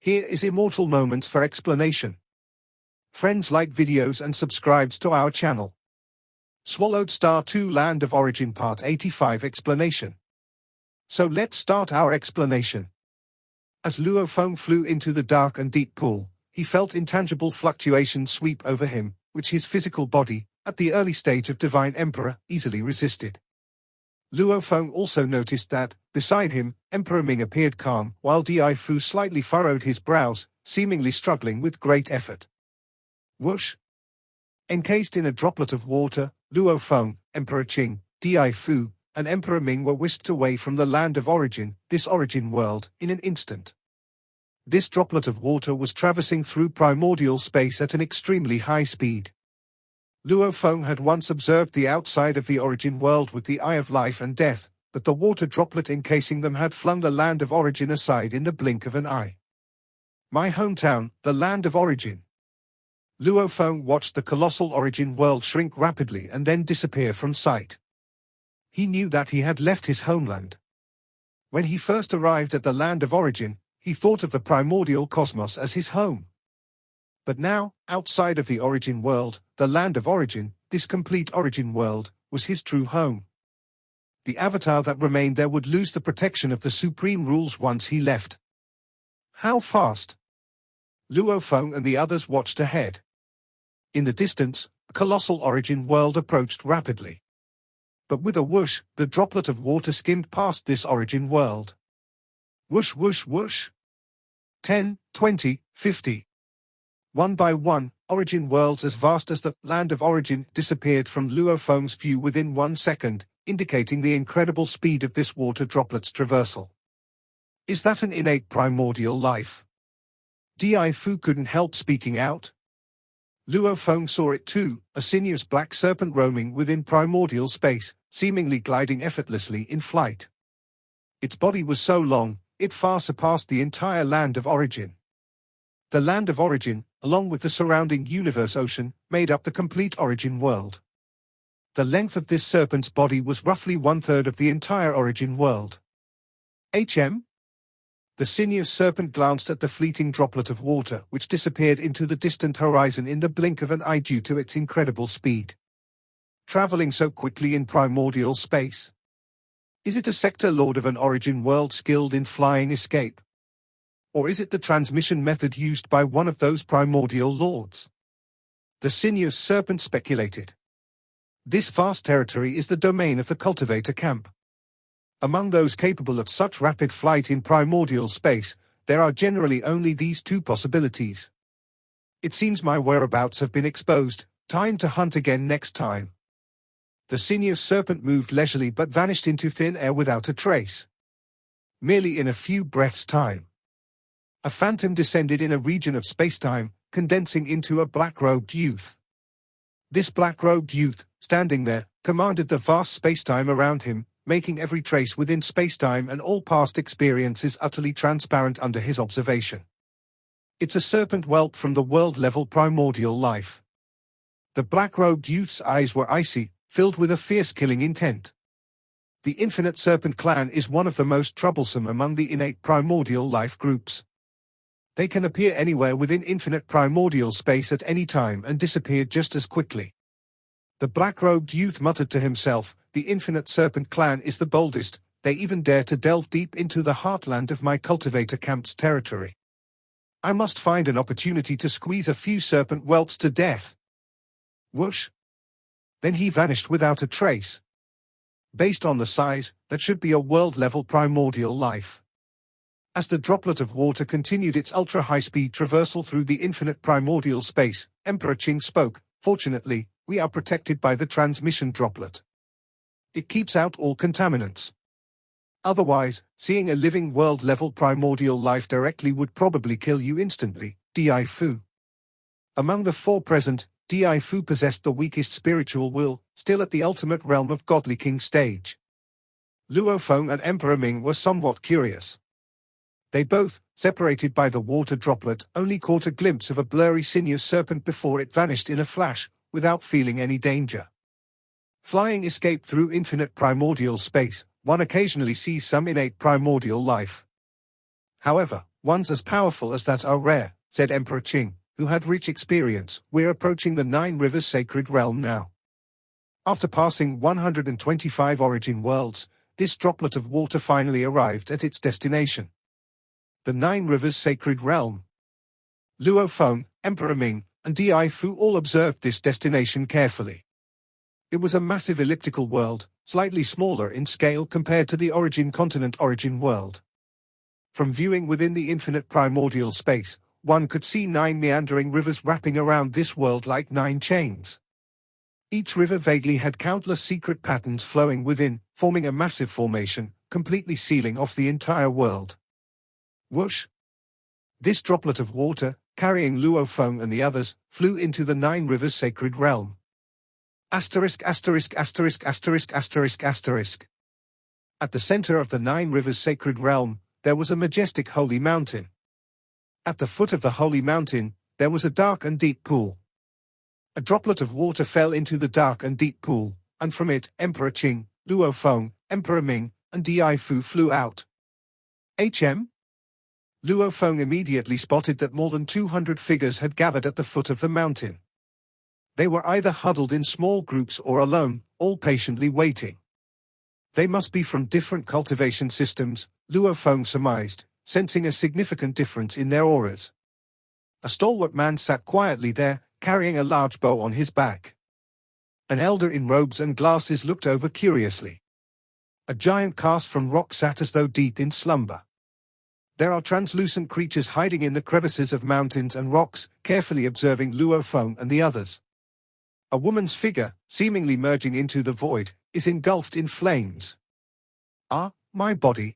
Here is Immortal Moments for explanation. Friends, like videos and subscribes to our channel. Swallowed Star 2 Land of Origin Part 85 Explanation. So let's start our explanation. As Luo Feng flew into the dark and deep pool, he felt intangible fluctuations sweep over him, which his physical body, at the early stage of Divine Emperor, easily resisted. Luo Feng also noticed that, beside him, Emperor Ming appeared calm, while Di Fu slightly furrowed his brows, seemingly struggling with great effort. Whoosh! Encased in a droplet of water, Luo Feng, Emperor Qing, Di Fu, and Emperor Ming were whisked away from the land of origin, this origin world, in an instant. This droplet of water was traversing through primordial space at an extremely high speed. Luo Feng had once observed the outside of the origin world with the eye of life and death, but the water droplet encasing them had flung the land of origin aside in the blink of an eye. My hometown, the land of origin. Luo Feng watched the colossal origin world shrink rapidly and then disappear from sight. He knew that he had left his homeland. When he first arrived at the land of origin, he thought of the primordial cosmos as his home. But now, outside of the origin world, the land of origin, this complete origin world, was his true home. The avatar that remained there would lose the protection of the supreme rules once he left. How fast? Luo Feng and the others watched ahead. In the distance, the colossal origin world approached rapidly. But with a whoosh, the droplet of water skimmed past this origin world. Whoosh, whoosh, whoosh. 10, 20, 50. One by one, origin worlds as vast as the land of origin disappeared from Luo Feng's view within 1 second, indicating the incredible speed of this water droplet's traversal. Is that an innate primordial life? Di Fu couldn't help speaking out. Luo Feng saw it too, a sinuous black serpent roaming within primordial space, seemingly gliding effortlessly in flight. Its body was so long, it far surpassed the entire land of origin. The land of origin, along with the surrounding universe ocean, made up the complete origin world. The length of this serpent's body was roughly 1/3 of the entire origin world. The sinuous serpent glanced at the fleeting droplet of water which disappeared into the distant horizon in the blink of an eye due to its incredible speed. Traveling so quickly in primordial space. Is it a sector lord of an origin world skilled in flying escape? Or is it the transmission method used by one of those primordial lords? The sinuous serpent speculated. This vast territory is the domain of the cultivator camp. Among those capable of such rapid flight in primordial space, there are generally only these two possibilities. It seems my whereabouts have been exposed, time to hunt again next time. The sinuous serpent moved leisurely but vanished into thin air without a trace. Merely in a few breaths' time. A phantom descended in a region of spacetime, condensing into a black-robed youth. This black-robed youth, standing there, commanded the vast spacetime around him, making every trace within spacetime and all past experiences utterly transparent under his observation. It's a serpent whelp from the world-level primordial life. The black-robed youth's eyes were icy, filled with a fierce killing intent. The Infinite Serpent clan is one of the most troublesome among the innate primordial life groups. They can appear anywhere within infinite primordial space at any time and disappear just as quickly. The black-robed youth muttered to himself, the Infinite Serpent clan is the boldest, they even dare to delve deep into the heartland of my cultivator camp's territory. I must find an opportunity to squeeze a few serpent whelps to death. Whoosh! Then he vanished without a trace. Based on the size, that should be a world-level primordial life. As the droplet of water continued its ultra-high-speed traversal through the infinite primordial space, Emperor Qing spoke, fortunately, we are protected by the transmission droplet. It keeps out all contaminants. Otherwise, seeing a living world-level primordial life directly would probably kill you instantly, Di Fu. Among the four present, Di Fu possessed the weakest spiritual will, still at the ultimate realm of Godly King stage. Luo Feng and Emperor Ming were somewhat curious. They both, separated by the water droplet, only caught a glimpse of a blurry sinuous serpent before it vanished in a flash, without feeling any danger. Flying escape through infinite primordial space, one occasionally sees some innate primordial life. However, Ones as powerful as that are rare, said Emperor Qing, who had rich experience. We're approaching the 9 Rivers Sacred Realm now. After passing 125 origin worlds, this droplet of water finally arrived at its destination. The 9 Rivers Sacred Realm. Luo Feng, Emperor Ming, and Di Fu all observed this destination carefully. It was a massive elliptical world, slightly smaller in scale compared to the origin continent origin world. From viewing within the infinite primordial space, one could see 9 meandering rivers wrapping around this world like 9 chains. Each river vaguely had countless secret patterns flowing within, forming a massive formation, completely sealing off the entire world. Whoosh! This droplet of water, carrying Luo Feng and the others, flew into the 9 Rivers Sacred Realm. Asterisk asterisk asterisk asterisk asterisk asterisk. At the center of the 9 Rivers Sacred Realm, there was a majestic holy mountain. At the foot of the holy mountain, there was a dark and deep pool. A droplet of water fell into the dark and deep pool, and from it, Emperor Qing, Luo Feng, Emperor Ming, and Di Fu flew out. HM? Luo Feng immediately spotted that more than 200 figures had gathered at the foot of the mountain. They were either huddled in small groups or alone, all patiently waiting. They must be from different cultivation systems, Luo Feng surmised, sensing a significant difference in their auras. A stalwart man sat quietly there, carrying a large bow on his back. An elder in robes and glasses looked over curiously. A giant cast from rock sat as though deep in slumber. There are translucent creatures hiding in the crevices of mountains and rocks, carefully observing Luo Feng and the others. A woman's figure, seemingly merging into the void, is engulfed in flames. Ah, my body.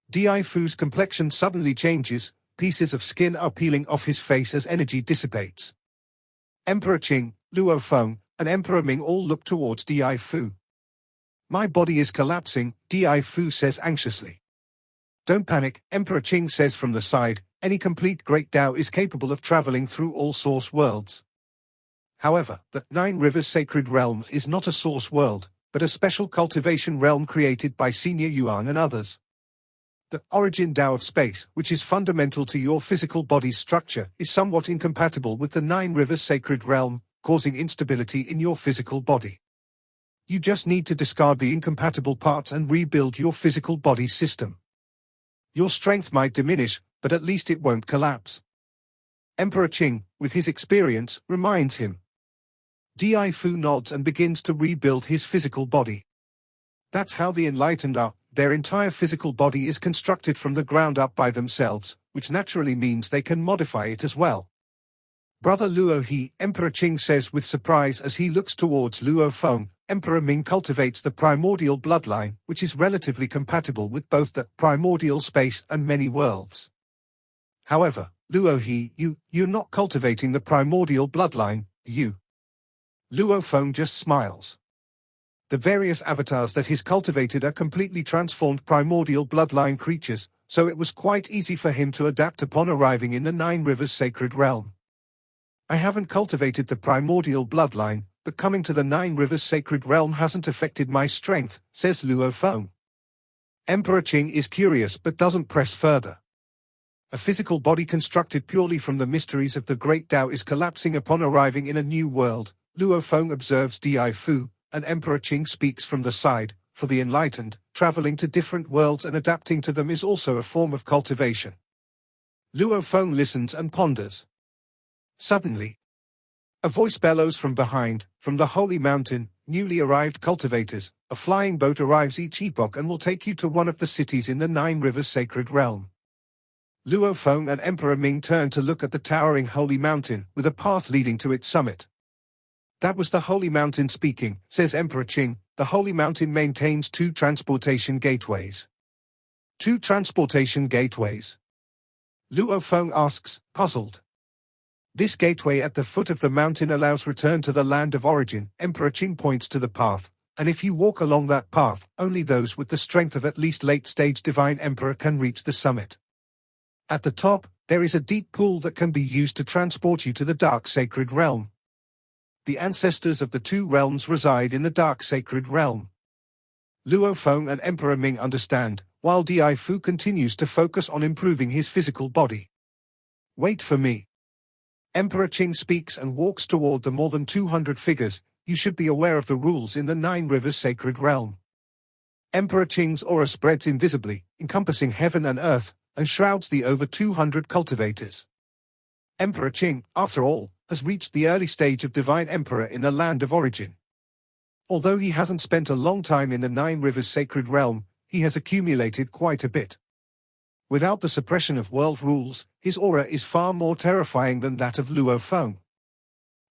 Di Fu's complexion suddenly changes, pieces of skin are peeling off his face as energy dissipates. Emperor Qing, Luo Feng, and Emperor Ming all look towards Di Fu. My body is collapsing, Di Fu says anxiously. Don't panic, Emperor Qing says from the side, any complete Great Tao is capable of traveling through all source worlds. However, the 9 Rivers Sacred Realm is not a source world, but a special cultivation realm created by Senior Yulan and others. The origin Tao of space, which is fundamental to your physical body's structure, is somewhat incompatible with the 9 Rivers Sacred Realm, causing instability in your physical body. You just need to discard the incompatible parts and rebuild your physical body system. Your strength might diminish, but at least it won't collapse. Emperor Qing, with his experience, reminds him. Di Fu nods and begins to rebuild his physical body. That's how the enlightened are. Their entire physical body is constructed from the ground up by themselves, which naturally means they can modify it as well. Brother Luo He, Emperor Qing says with surprise as he looks towards Luo Feng. Emperor Ming cultivates the primordial bloodline, which is relatively compatible with both the primordial space and many worlds. However, Luo He, you're not cultivating the primordial bloodline, you. Luo Feng just smiles. The various avatars that he's cultivated are completely transformed primordial bloodline creatures, so it was quite easy for him to adapt upon arriving in the 9 Rivers Sacred Realm. I haven't cultivated the primordial bloodline, but coming to the 9 Rivers Sacred Realm hasn't affected my strength, says Luo Feng. Emperor Qing is curious but doesn't press further. A physical body constructed purely from the mysteries of the Great Tao is collapsing upon arriving in a new world, Luo Feng observes Di Fu, and Emperor Qing speaks from the side. For the enlightened, traveling to different worlds and adapting to them is also a form of cultivation. Luo Feng listens and ponders. Suddenly, a voice bellows from behind, from the holy mountain, newly arrived cultivators, a flying boat arrives each epoch and will take you to one of the cities in the 9 Rivers Sacred Realm. Luo Feng and Emperor Ming turn to look at the towering holy mountain, with a path leading to its summit. That was the holy mountain speaking, says Emperor Qing. The holy mountain maintains 2 transportation gateways. 2 transportation gateways? Luo Feng asks, puzzled. This gateway at the foot of the mountain allows return to the land of origin. Emperor Qing points to the path, and if you walk along that path, only those with the strength of at least late-stage Divine Emperor can reach the summit. At the top, there is a deep pool that can be used to transport you to the Dark Sacred Realm. The ancestors of the 2 realms reside in the Dark Sacred Realm. Luo Feng and Emperor Ming understand. while Di Fu continues to focus on improving his physical body. Wait for me. Emperor Qing speaks and walks toward the more than 200 figures. You should be aware of the rules in the Nine Rivers Sacred Realm. Emperor Qing's aura spreads invisibly, encompassing heaven and earth, and shrouds the over 200 cultivators. Emperor Qing, after all, has reached the early stage of Divine Emperor in the land of origin. Although he hasn't spent a long time in the Nine Rivers Sacred Realm, he has accumulated quite a bit. Without the suppression of world rules, his aura is far more terrifying than that of Luo Feng.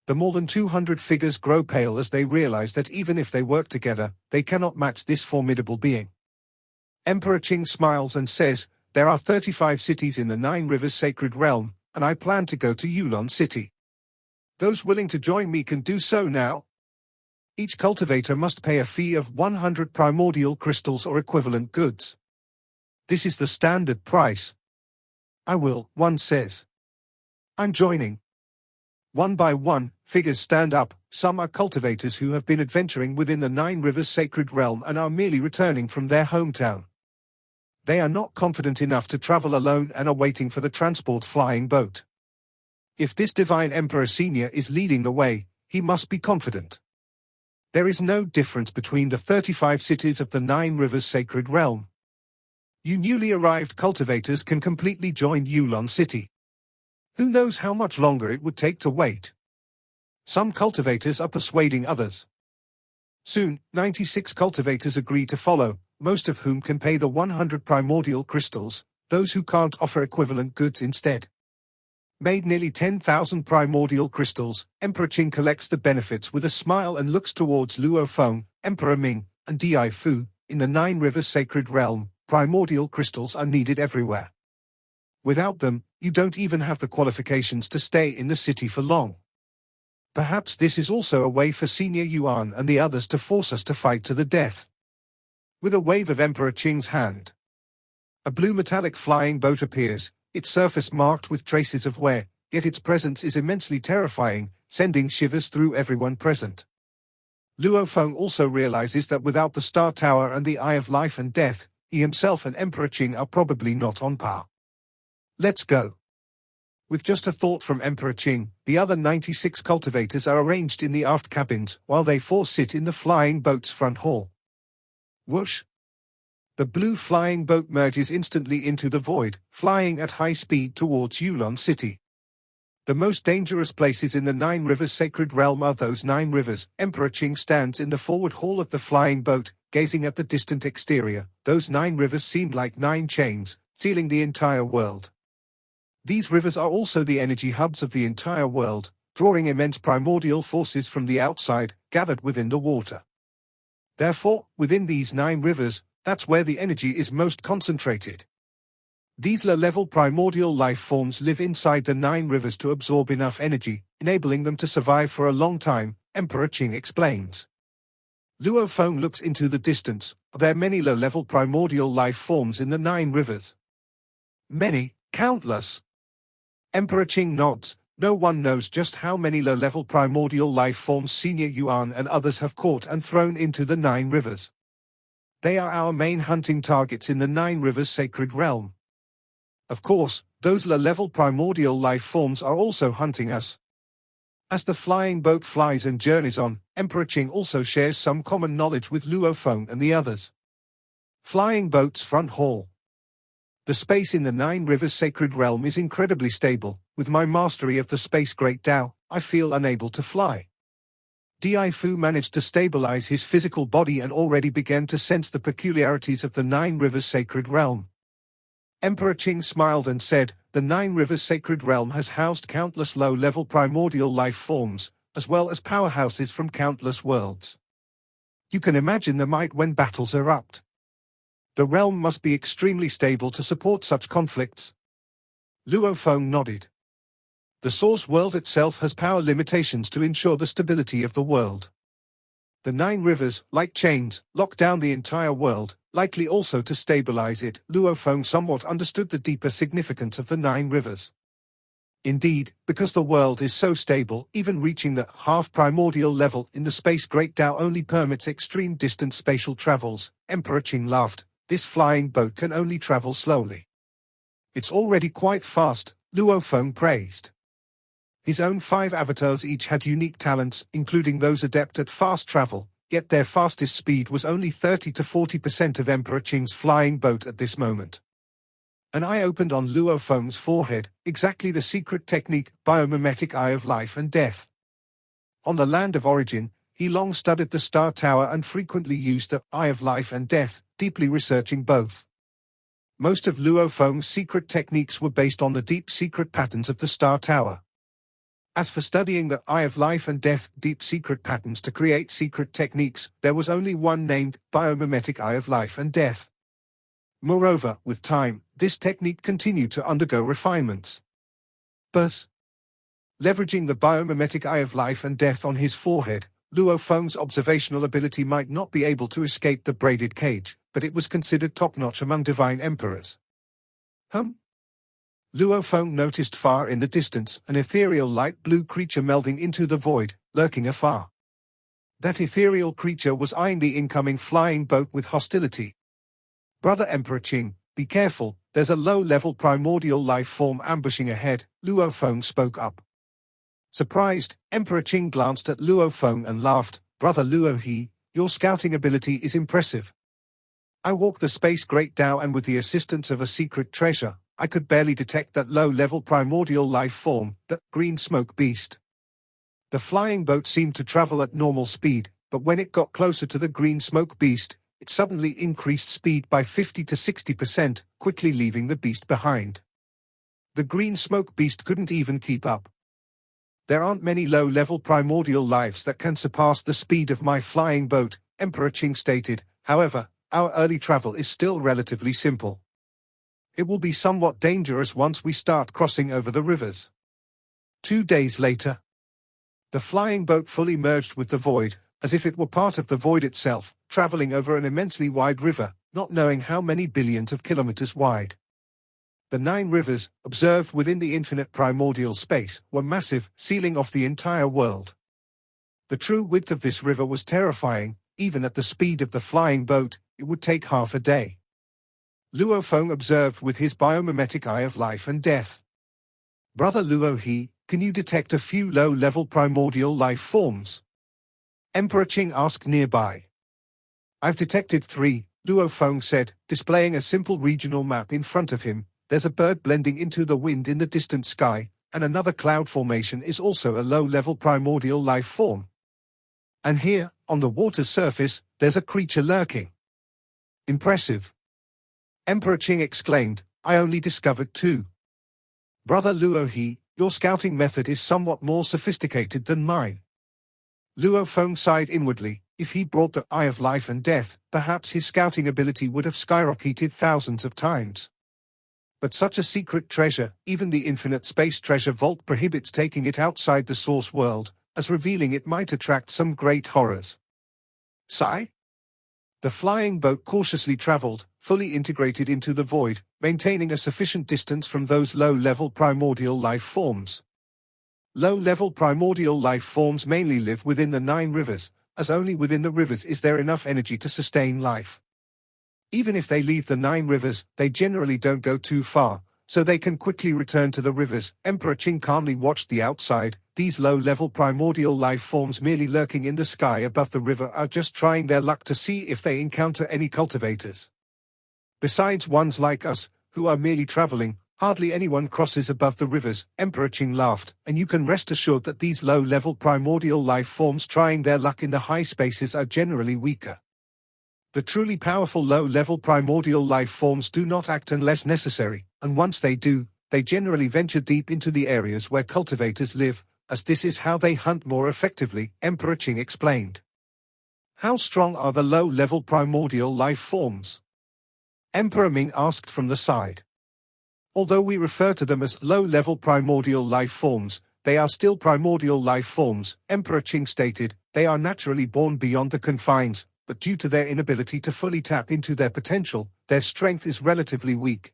The more than 200 figures grow pale as they realize that even if they work together, they cannot match this formidable being. Emperor Qing smiles and says, "There are 35 cities in the Nine Rivers Sacred Realm, and I plan to go to Yulan City. Those willing to join me can do so now. Each cultivator must pay a fee of 100 primordial crystals or equivalent goods. This is the standard price." "I will," one says. "I'm joining." One by one, figures stand up. Some are cultivators who have been adventuring within the Nine Rivers Sacred Realm and are merely returning from their hometown. They are not confident enough to travel alone and are waiting for the transport flying boat. If this Divine Emperor Senior is leading the way, he must be confident. There is no difference between the 35 cities of the Nine Rivers Sacred Realm. You newly arrived cultivators can completely join Yulan City. Who knows how much longer it would take to wait? Some cultivators are persuading others. Soon, 96 cultivators agree to follow, most of whom can pay the 100 primordial crystals, those who can't offer equivalent goods instead. Made nearly 10,000 primordial crystals, Emperor Qing collects the benefits with a smile and looks towards Luo Feng, Emperor Ming, and Di Fu. In the Nine Rivers Sacred Realm, primordial crystals are needed everywhere. Without them, you don't even have the qualifications to stay in the city for long. Perhaps this is also a way for Senior Yuan and the others to force us to fight to the death. With a wave of Emperor Qing's hand, a blue metallic flying boat appears, its surface marked with traces of wear, yet its presence is immensely terrifying, sending shivers through everyone present. Luo Feng also realizes that without the Star Tower and the Eye of Life and Death, he himself and Emperor Qing are probably not on par. Let's go. With just a thought from Emperor Qing, the other 96 cultivators are arranged in the aft cabins, while they four sit in the flying boat's front hall. Whoosh! The blue flying boat merges instantly into the void, flying at high speed towards Yulan City. The most dangerous places in the Nine Rivers Sacred Realm are those 9 rivers. Emperor Qing stands in the forward hall of the flying boat, gazing at the distant exterior. Those 9 rivers seem like 9 chains, sealing the entire world. These rivers are also the energy hubs of the entire world, drawing immense primordial forces from the outside, gathered within the water. Therefore, within these 9 rivers, that's where the energy is most concentrated. These low-level primordial life forms live inside the 9 rivers to absorb enough energy, enabling them to survive for a long time, Emperor Qing explains. Luo Feng looks into the distance. Are there many low-level primordial life forms in the 9 rivers? Many, countless. Emperor Qing nods. No one knows just how many low-level primordial life forms Senior Yuan and others have caught and thrown into the 9 rivers. They are our main hunting targets in the 9 rivers Sacred Realm. Of course, those low-level primordial life forms are also hunting us. As the flying boat flies and journeys on, Emperor Qing also shares some common knowledge with Luo Feng and the others. Flying boat's front hall. The space in the 9 rivers Sacred Realm is incredibly stable. With my mastery of the space Great Tao, I feel unable to fly. Di Fu managed to stabilize his physical body and already began to sense the peculiarities of the 9 rivers Sacred Realm. Emperor Qing smiled and said, "The 9 rivers Sacred Realm has housed countless low-level primordial life forms, as well as powerhouses from countless worlds. You can imagine the might when battles erupt. The realm must be extremely stable to support such conflicts." Luo Feng nodded. The source world itself has power limitations to ensure the stability of the world. The 9 rivers, like chains, lock down the entire world, likely also to stabilize it. Luo Feng somewhat understood the deeper significance of the 9 rivers. Indeed, because the world is so stable, even reaching the half-primordial level in the space Great Tao only permits extreme distance spatial travels. Emperor Qing laughed. this flying boat can only travel slowly. It's already quite fast, Luo Feng praised. His own 5 avatars each had unique talents, including those adept at fast travel, yet their fastest speed was only 30 to 40% of Emperor Qing's flying boat at this moment. An eye opened on Luo Feng's forehead, exactly the secret technique, biomimetic eye of life and death. On the land of origin, he long studied the Star Tower and frequently used the eye of life and death, deeply researching both. Most of Luo Feng's secret techniques were based on the deep secret patterns of the Star Tower. As for studying the eye of life and death, deep secret patterns to create secret techniques, there was only one named biomimetic eye of life and death. Moreover, with time, this technique continued to undergo refinements. Thus, leveraging the biomimetic eye of life and death on his forehead, Luo Feng's observational ability might not be able to escape the braided cage, but it was considered top-notch among divine emperors. Luo Feng noticed far in the distance an ethereal light blue creature melding into the void, lurking afar. That ethereal creature was eyeing the incoming flying boat with hostility. Brother Emperor Qing, be careful, there's a low-level primordial life form ambushing ahead, Luo Feng spoke up. Surprised, Emperor Qing glanced at Luo Feng and laughed, Brother Luo He, your scouting ability is impressive. I walked the space Great Dao and with the assistance of a secret treasure, I could barely detect that low-level primordial life form, the green smoke beast. The flying boat seemed to travel at normal speed, but when it got closer to the green smoke beast, it suddenly increased speed by 50 to 60%, quickly leaving the beast behind. The green smoke beast couldn't even keep up. There aren't many low-level primordial lives that can surpass the speed of my flying boat, Emperor Qing stated. However, our early travel is still relatively simple. It will be somewhat dangerous once we start crossing over the rivers. 2 days later, the flying boat fully merged with the void, as if it were part of the void itself, traveling over an immensely wide river, not knowing how many billions of kilometers wide. The 9 rivers, observed within the infinite primordial space, were massive, sealing off the entire world. The true width of this river was terrifying. Even at the speed of the flying boat, it would take half a day. Luo Feng observed with his biomimetic eye of life and death. Brother Luo He, can you detect a few low-level primordial life forms? Emperor Qing asked nearby. I've detected 3, Luo Feng said, displaying a simple regional map in front of him. There's a bird blending into the wind in the distant sky, and another cloud formation is also a low-level primordial life form. And here, on the water's surface, there's a creature lurking. Impressive. Emperor Qing exclaimed, I only discovered 2. Brother Luo He, your scouting method is somewhat more sophisticated than mine. Luo Feng sighed inwardly. If he brought the eye of life and death, perhaps his scouting ability would have skyrocketed thousands of times. But such a secret treasure, even the infinite space treasure vault prohibits taking it outside the source world, as revealing it might attract some great horrors. Sigh? The flying boat cautiously traveled, fully integrated into the void, maintaining a sufficient distance from those low-level primordial life forms. Low-level primordial life forms mainly live within the 9 rivers, as only within the rivers is there enough energy to sustain life. Even if they leave the 9 rivers, they generally don't go too far, so they can quickly return to the rivers. Emperor Qing calmly watched the outside. These low-level primordial life forms merely lurking in the sky above the river are just trying their luck to see if they encounter any cultivators. Besides ones like us, who are merely traveling, hardly anyone crosses above the rivers, Emperor Qing laughed, and you can rest assured that these low-level primordial life forms trying their luck in the high spaces are generally weaker. The truly powerful low-level primordial life forms do not act unless necessary, and once they do, they generally venture deep into the areas where cultivators live, as this is how they hunt more effectively, Emperor Qing explained. How strong are the low-level primordial life forms? Emperor Ming asked from the side. Although we refer to them as low-level primordial life forms, they are still primordial life forms, Emperor Qing stated. They are naturally born beyond the confines, but due to their inability to fully tap into their potential, their strength is relatively weak.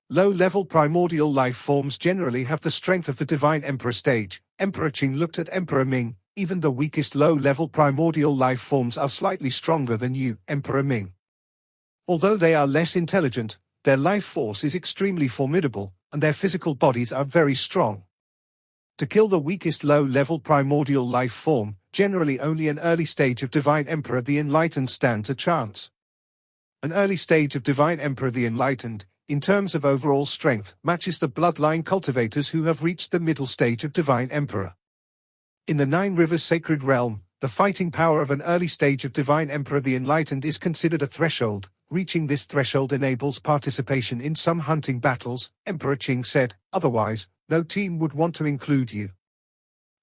Low-level primordial life forms generally have the strength of the Divine Emperor stage. Emperor Qing looked at Emperor Ming. Even the weakest low-level primordial life forms are slightly stronger than you, Emperor Ming. Although they are less intelligent, their life force is extremely formidable, and their physical bodies are very strong. To kill the weakest low-level primordial life form, generally only an early stage of Divine Emperor the Enlightened stands a chance. An early stage of Divine Emperor the Enlightened, in terms of overall strength, matches the bloodline cultivators who have reached the middle stage of Divine Emperor. In the Nine Rivers Sacred Realm, the fighting power of an early stage of Divine Emperor the Enlightened is considered a threshold. Reaching this threshold enables participation in some hunting battles, Emperor Qing said, otherwise, no team would want to include you.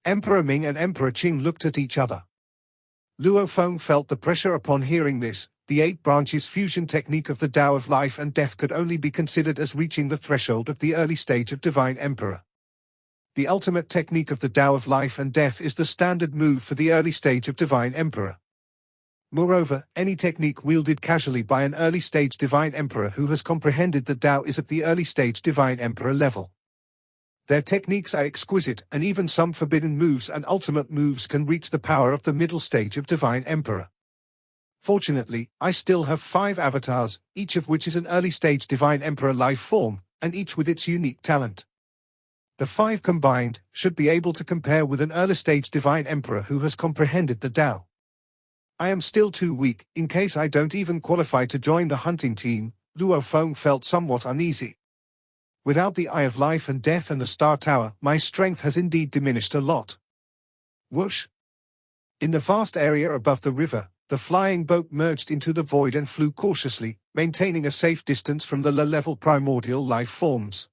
Emperor Ming and Emperor Qing looked at each other. Luo Feng felt the pressure upon hearing this. The 8 branches fusion technique of the Tao of Life and Death could only be considered as reaching the threshold of the early stage of Divine Emperor. The ultimate technique of the Tao of Life and Death is the standard move for the early stage of Divine Emperor. Moreover, any technique wielded casually by an early stage Divine Emperor who has comprehended the Tao is at the early stage Divine Emperor level. Their techniques are exquisite, and even some forbidden moves and ultimate moves can reach the power of the middle stage of Divine Emperor. Fortunately, I still have 5 avatars, each of which is an early stage Divine Emperor life form, and each with its unique talent. The 5 combined should be able to compare with an early stage Divine Emperor who has comprehended the Tao. I am still too weak, in case I don't even qualify to join the hunting team. Luo Feng felt somewhat uneasy. Without the Eye of Life and Death and the Star Tower, my strength has indeed diminished a lot. Whoosh! In the vast area above the river, the flying boat merged into the void and flew cautiously, maintaining a safe distance from the low-level primordial life forms.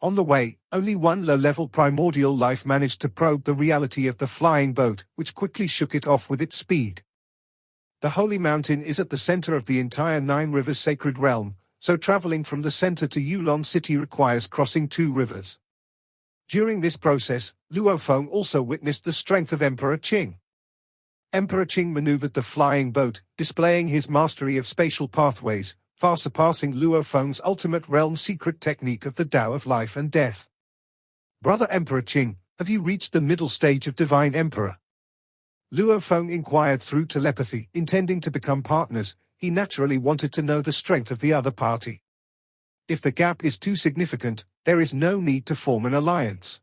On the way, only one low-level primordial life managed to probe the reality of the flying boat, which quickly shook it off with its speed. The Holy Mountain is at the center of the entire Nine Rivers Sacred Realm, so traveling from the center to Yulan City requires crossing 2 rivers. During this process, Luo Feng also witnessed the strength of Emperor Qing. Emperor Qing maneuvered the flying boat, displaying his mastery of spatial pathways, far surpassing Luo Feng's ultimate realm secret technique of the Tao of Life and Death. Brother Emperor Qing, have you reached the middle stage of Divine Emperor? Luo Feng inquired through telepathy, intending to become partners. He naturally wanted to know the strength of the other party. If the gap is too significant, there is no need to form an alliance.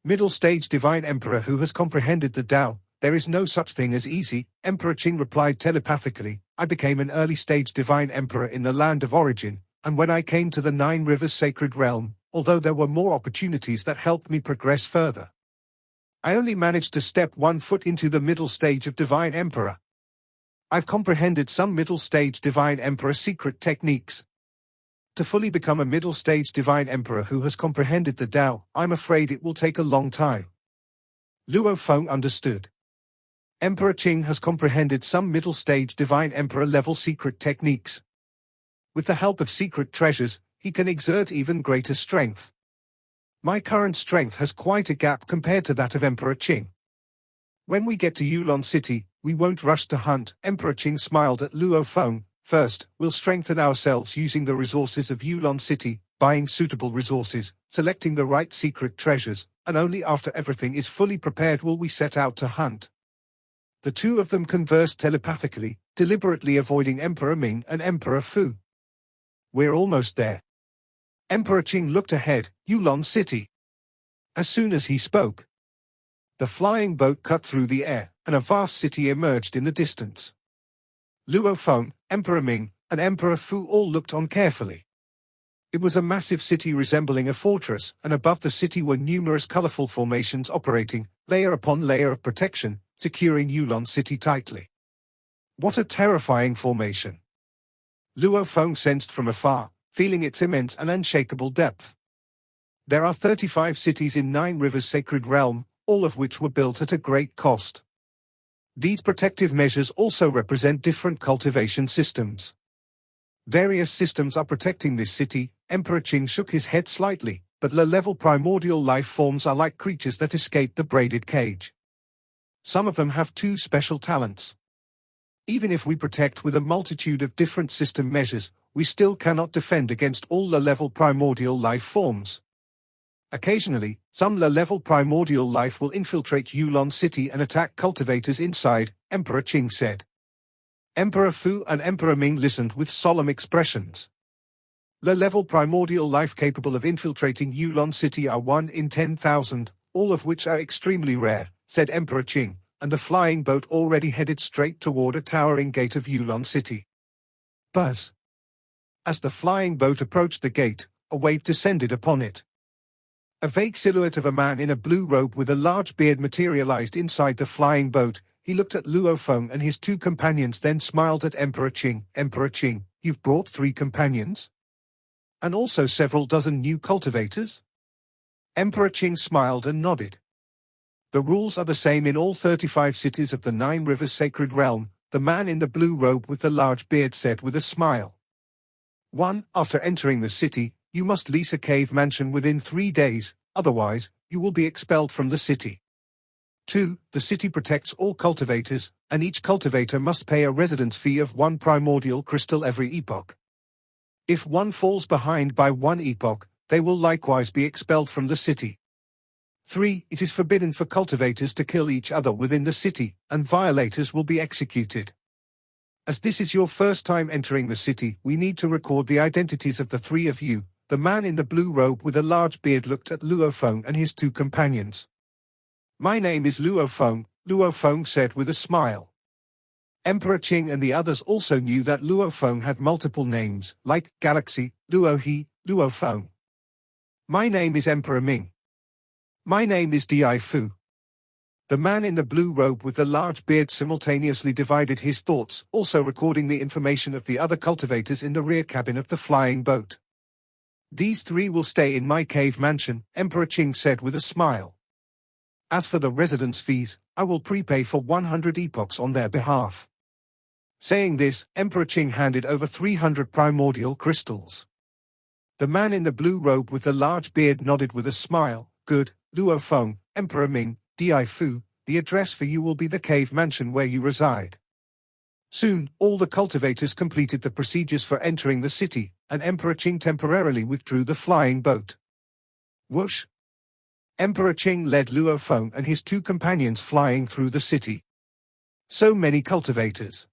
Middle stage Divine Emperor who has comprehended the Tao, there is no such thing as easy, Emperor Qing replied telepathically. I became an early stage Divine Emperor in the land of origin, and when I came to the Nine Rivers Sacred Realm, although there were more opportunities that helped me progress further, I only managed to step 1 foot into the middle stage of Divine Emperor. I've comprehended some middle stage Divine Emperor secret techniques. To fully become a middle stage Divine Emperor who has comprehended the Tao, I'm afraid it will take a long time. Luo Feng understood. Emperor Qing has comprehended some middle stage Divine Emperor level secret techniques. With the help of secret treasures, he can exert even greater strength. My current strength has quite a gap compared to that of Emperor Qing. When we get to Yulan City, we won't rush to hunt. Emperor Qing smiled at Luo Feng. First, we'll strengthen ourselves using the resources of Yulan City, buying suitable resources, selecting the right secret treasures, and only after everything is fully prepared will we set out to hunt. The 2 of them conversed telepathically, deliberately avoiding Emperor Ming and Emperor Fu. We're almost there. Emperor Qing looked ahead, Yulan City. As soon as he spoke, the flying boat cut through the air, and a vast city emerged in the distance. Luo Feng, Emperor Ming, and Emperor Fu all looked on carefully. It was a massive city resembling a fortress, and above the city were numerous colorful formations operating, layer upon layer of protection, securing Yulan City tightly. What a terrifying formation! Luo Feng sensed from afar, feeling its immense and unshakable depth. There are 35 cities in Nine Rivers Sacred Realm, all of which were built at a great cost. These protective measures also represent different cultivation systems. Various systems are protecting this city. Emperor Qing shook his head slightly, but low-level primordial life forms are like creatures that escaped the braided cage. Some of them have 2 special talents. Even if we protect with a multitude of different system measures, we still cannot defend against all low-level primordial life forms. Occasionally, some low-level primordial life will infiltrate Yulan City and attack cultivators inside, Emperor Qing said. Emperor Fu and Emperor Ming listened with solemn expressions. Low-level primordial life capable of infiltrating Yulan city are 1 in 10,000, all of which are extremely rare, said Emperor Qing, and the flying boat already headed straight toward a towering gate of Yulan city. Buzz. As the flying boat approached the gate, a wave descended upon it. A vague silhouette of a man in a blue robe with a large beard materialized inside the flying boat. He looked at Luo Feng and his 2 companions, then smiled at Emperor Qing. Emperor Qing, you've brought 3 companions? And also several dozen new cultivators? Emperor Qing smiled and nodded. The rules are the same in all 35 cities of the 9 Rivers Sacred Realm, the man in the blue robe with the large beard said with a smile. 1. After entering the city, you must lease a cave mansion within 3 days, otherwise, you will be expelled from the city. 2. The city protects all cultivators, and each cultivator must pay a residence fee of 1 primordial crystal every epoch. If one falls behind by 1 epoch, they will likewise be expelled from the city. 3. It is forbidden for cultivators to kill each other within the city, and violators will be executed. As this is your first time entering the city, we need to record the identities of the 3 of you. The man in the blue robe with a large beard looked at Luo Feng and his 2 companions. My name is Luo Feng, Luo Feng said with a smile. Emperor Qing and the others also knew that Luo Feng had multiple names, like Galaxy, Luo He, Luo Feng. My name is Emperor Ming. My name is Di Fu. The man in the blue robe with the large beard simultaneously divided his thoughts, also recording the information of the other cultivators in the rear cabin of the flying boat. These 3 will stay in my cave mansion, Emperor Qing said with a smile. As for the residence fees, I will prepay for 100 epochs on their behalf. Saying this, Emperor Qing handed over 300 primordial crystals. The man in the blue robe with the large beard nodded with a smile. Good, Luo Feng, Emperor Ming, Di Fu, the address for you will be the cave mansion where you reside. Soon, all the cultivators completed the procedures for entering the city, and Emperor Qing temporarily withdrew the flying boat. Whoosh! Emperor Qing led Luo Feng and his 2 companions flying through the city. So many cultivators.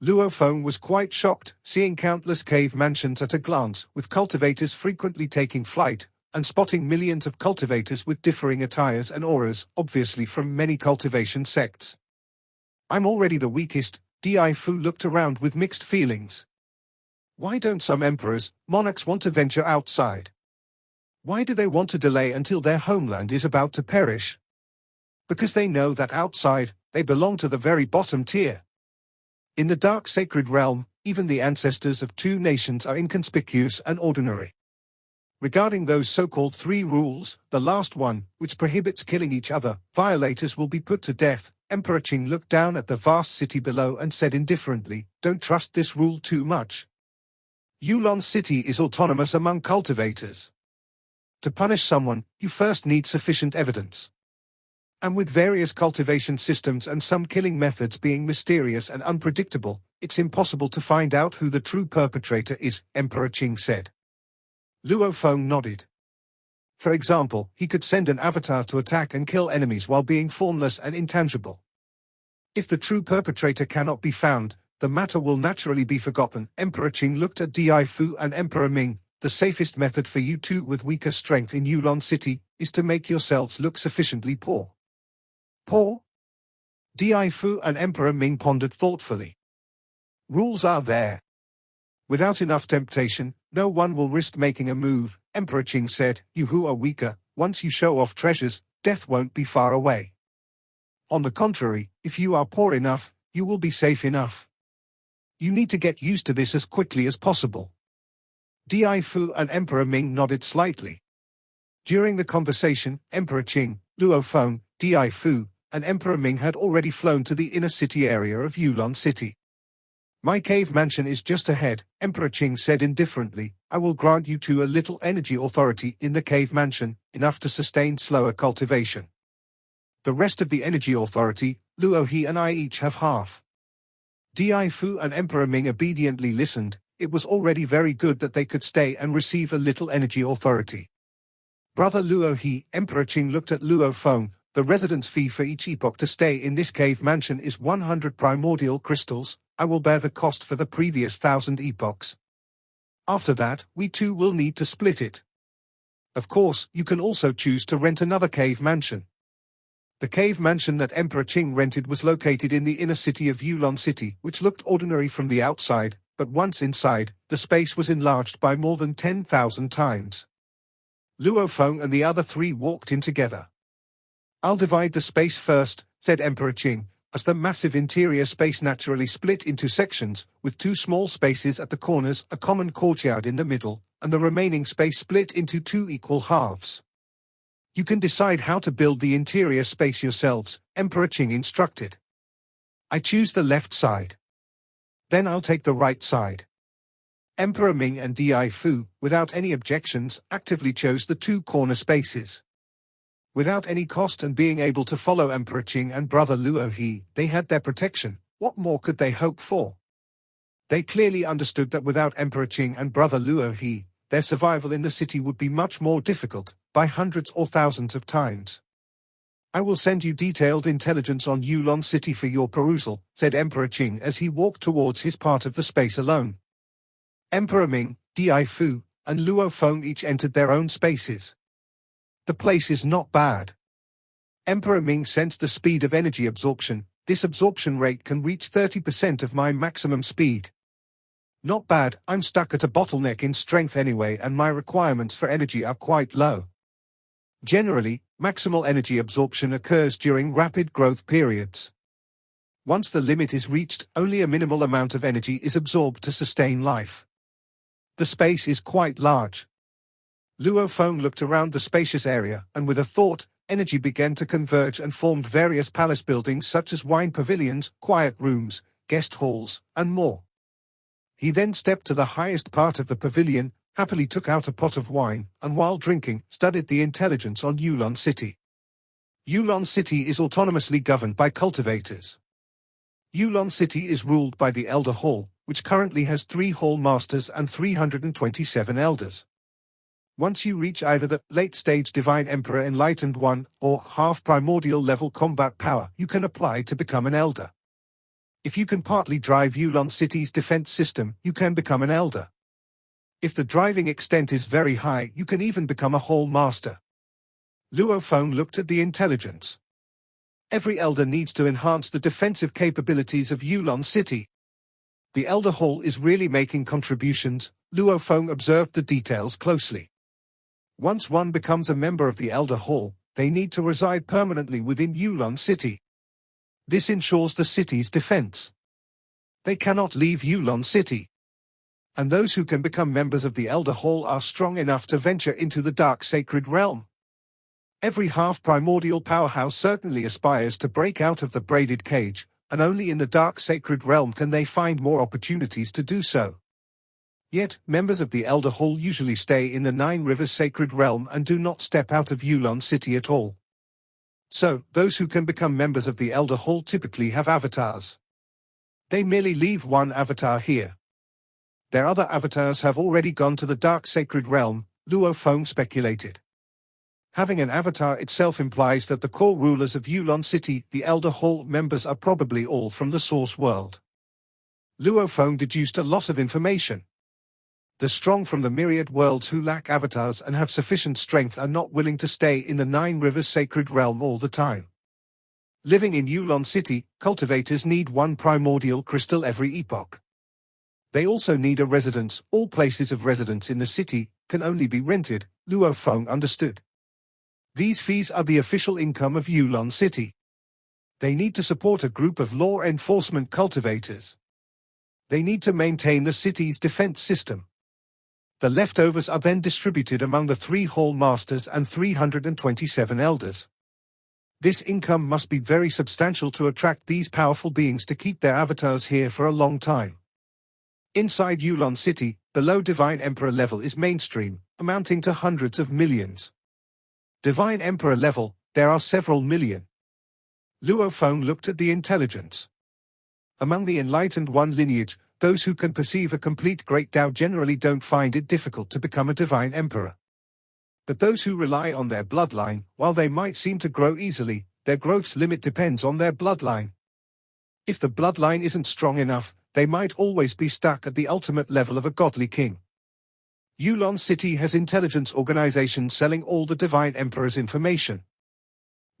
Luo Feng was quite shocked, seeing countless cave mansions at a glance, with cultivators frequently taking flight, and spotting millions of cultivators with differing attires and auras, obviously from many cultivation sects. I'm already the weakest. Di Fu looked around with mixed feelings. Why don't some emperors, monarchs want to venture outside? Why do they want to delay until their homeland is about to perish? Because they know that outside, they belong to the very bottom tier. In the dark sacred realm, even the ancestors of 2 nations are inconspicuous and ordinary. Regarding those so-called 3 rules, the last one, which prohibits killing each other, violators will be put to death. Emperor Qing looked down at the vast city below and said indifferently, don't trust this rule too much. Yulan city is autonomous among cultivators. To punish someone, you first need sufficient evidence. And with various cultivation systems and some killing methods being mysterious and unpredictable, it's impossible to find out who the true perpetrator is, Emperor Qing said. Luo Feng nodded. For example, he could send an avatar to attack and kill enemies while being formless and intangible. If the true perpetrator cannot be found, the matter will naturally be forgotten. Emperor Qing looked at Di Fu and Emperor Ming. The safest method for you 2 with weaker strength in Yulan city is to make yourselves look sufficiently poor. Poor? Di Fu and Emperor Ming pondered thoughtfully. Rules are there. Without enough temptation, no one will risk making a move, Emperor Qing said. You who are weaker, once you show off treasures, death won't be far away. On the contrary, if you are poor enough, you will be safe enough. You need to get used to this as quickly as possible. Di Fu and Emperor Ming nodded slightly. During the conversation, Emperor Qing, Luo Feng, Di Fu, and Emperor Ming had already flown to the inner city area of Yulan city. My cave mansion is just ahead, Emperor Qing said indifferently. I will grant you 2 a little energy authority in the cave mansion, enough to sustain slower cultivation. The rest of the energy authority, Luo He and I each have half. Di Fu and Emperor Ming obediently listened. It was already very good that they could stay and receive a little energy authority. Brother Luo He, Emperor Qing looked at Luo Feng. The residence fee for each epoch to stay in this cave mansion is 100 primordial crystals. I will bear the cost for the previous 1,000 epochs. After that, we too will need to split it. Of course, you can also choose to rent another cave mansion. The cave mansion that Emperor Qing rented was located in the inner city of Yulan City, which looked ordinary from the outside, but once inside, the space was enlarged by more than 10,000 times. Luo Feng and the other three walked in together. I'll divide the space first, said Emperor Qing, as the massive interior space naturally split into sections, with two small spaces at the corners, a common courtyard in the middle, and the remaining space split into two equal halves. You can decide how to build the interior space yourselves, Emperor Qing instructed. I choose the left side. Then I'll take the right side. Emperor Ming and Di Fu, without any objections, actively chose the two corner spaces. Without any cost and being able to follow Emperor Qing and brother Luo He, they had their protection. What more could they hope for? They clearly understood that without Emperor Qing and brother Luo He, their survival in the city would be much more difficult, by hundreds or thousands of times. I will send you detailed intelligence on Yulan City for your perusal, said Emperor Qing as he walked towards his part of the space alone. Emperor Ming, Di Fu, and Luo Feng each entered their own spaces. The place is not bad. Emperor Ming sensed the speed of energy absorption. This absorption rate can reach 30% of my maximum speed. Not bad, I'm stuck at a bottleneck in strength anyway and my requirements for energy are quite low. Generally, maximal energy absorption occurs during rapid growth periods. Once the limit is reached, only a minimal amount of energy is absorbed to sustain life. The space is quite large. Luo Feng looked around the spacious area, and with a thought, energy began to converge and formed various palace buildings such as wine pavilions, quiet rooms, guest halls, and more. He then stepped to the highest part of the pavilion, happily took out a pot of wine, and while drinking, studied the intelligence on Yulan City. Yulan City is autonomously governed by cultivators. Yulan City is ruled by the Elder Hall, which currently has 3 Hall Masters and 327 Elders. Once you reach either the late-stage Divine Emperor Enlightened One or half-primordial level combat power, you can apply to become an Elder. If you can partly drive Yulan City's defense system, you can become an Elder. If the driving extent is very high, you can even become a Hall Master. Luo Feng looked at the intelligence. Every Elder needs to enhance the defensive capabilities of Yulan City. The Elder Hall is really making contributions. Luo Feng observed the details closely. Once one becomes a member of the Elder Hall, they need to reside permanently within Yulan City. This ensures the city's defense. They cannot leave Yulan City. And those who can become members of the Elder Hall are strong enough to venture into the Dark Sacred Realm. Every half-primordial powerhouse certainly aspires to break out of the braided cage, and only in the Dark Sacred Realm can they find more opportunities to do so. Yet, members of the Elder Hall usually stay in the 9 Rivers Sacred Realm and do not step out of Yulan City at all. So, those who can become members of the Elder Hall typically have avatars. They merely leave one avatar here. Their other avatars have already gone to the Dark Sacred Realm, Luo Feng speculated. Having an avatar itself implies that the core rulers of Yulan City, the Elder Hall members, are probably all from the Source World. Luo Feng deduced a lot of information. The strong from the myriad worlds who lack avatars and have sufficient strength are not willing to stay in the 9 Rivers Sacred Realm all the time. Living in Yulan City, cultivators need 1 primordial crystal every epoch. They also need a residence. All places of residence in the city can only be rented, Luo Feng understood. These fees are the official income of Yulan City. They need to support a group of law enforcement cultivators. They need to maintain the city's defense system. The leftovers are then distributed among the 3 Hall Masters and 327 Elders. This income must be very substantial to attract these powerful beings to keep their avatars here for a long time. Inside Yulan City, below Divine Emperor level is mainstream, amounting to hundreds of millions. Divine Emperor level, there are several million. Luo Feng looked at the intelligence. Among the Enlightened One lineage, those who can perceive a complete Great Tao generally don't find it difficult to become a Divine Emperor. But those who rely on their bloodline, while they might seem to grow easily, their growth's limit depends on their bloodline. If the bloodline isn't strong enough, they might always be stuck at the ultimate level of a godly king. Yulan City has intelligence organizations selling all the Divine Emperor's information.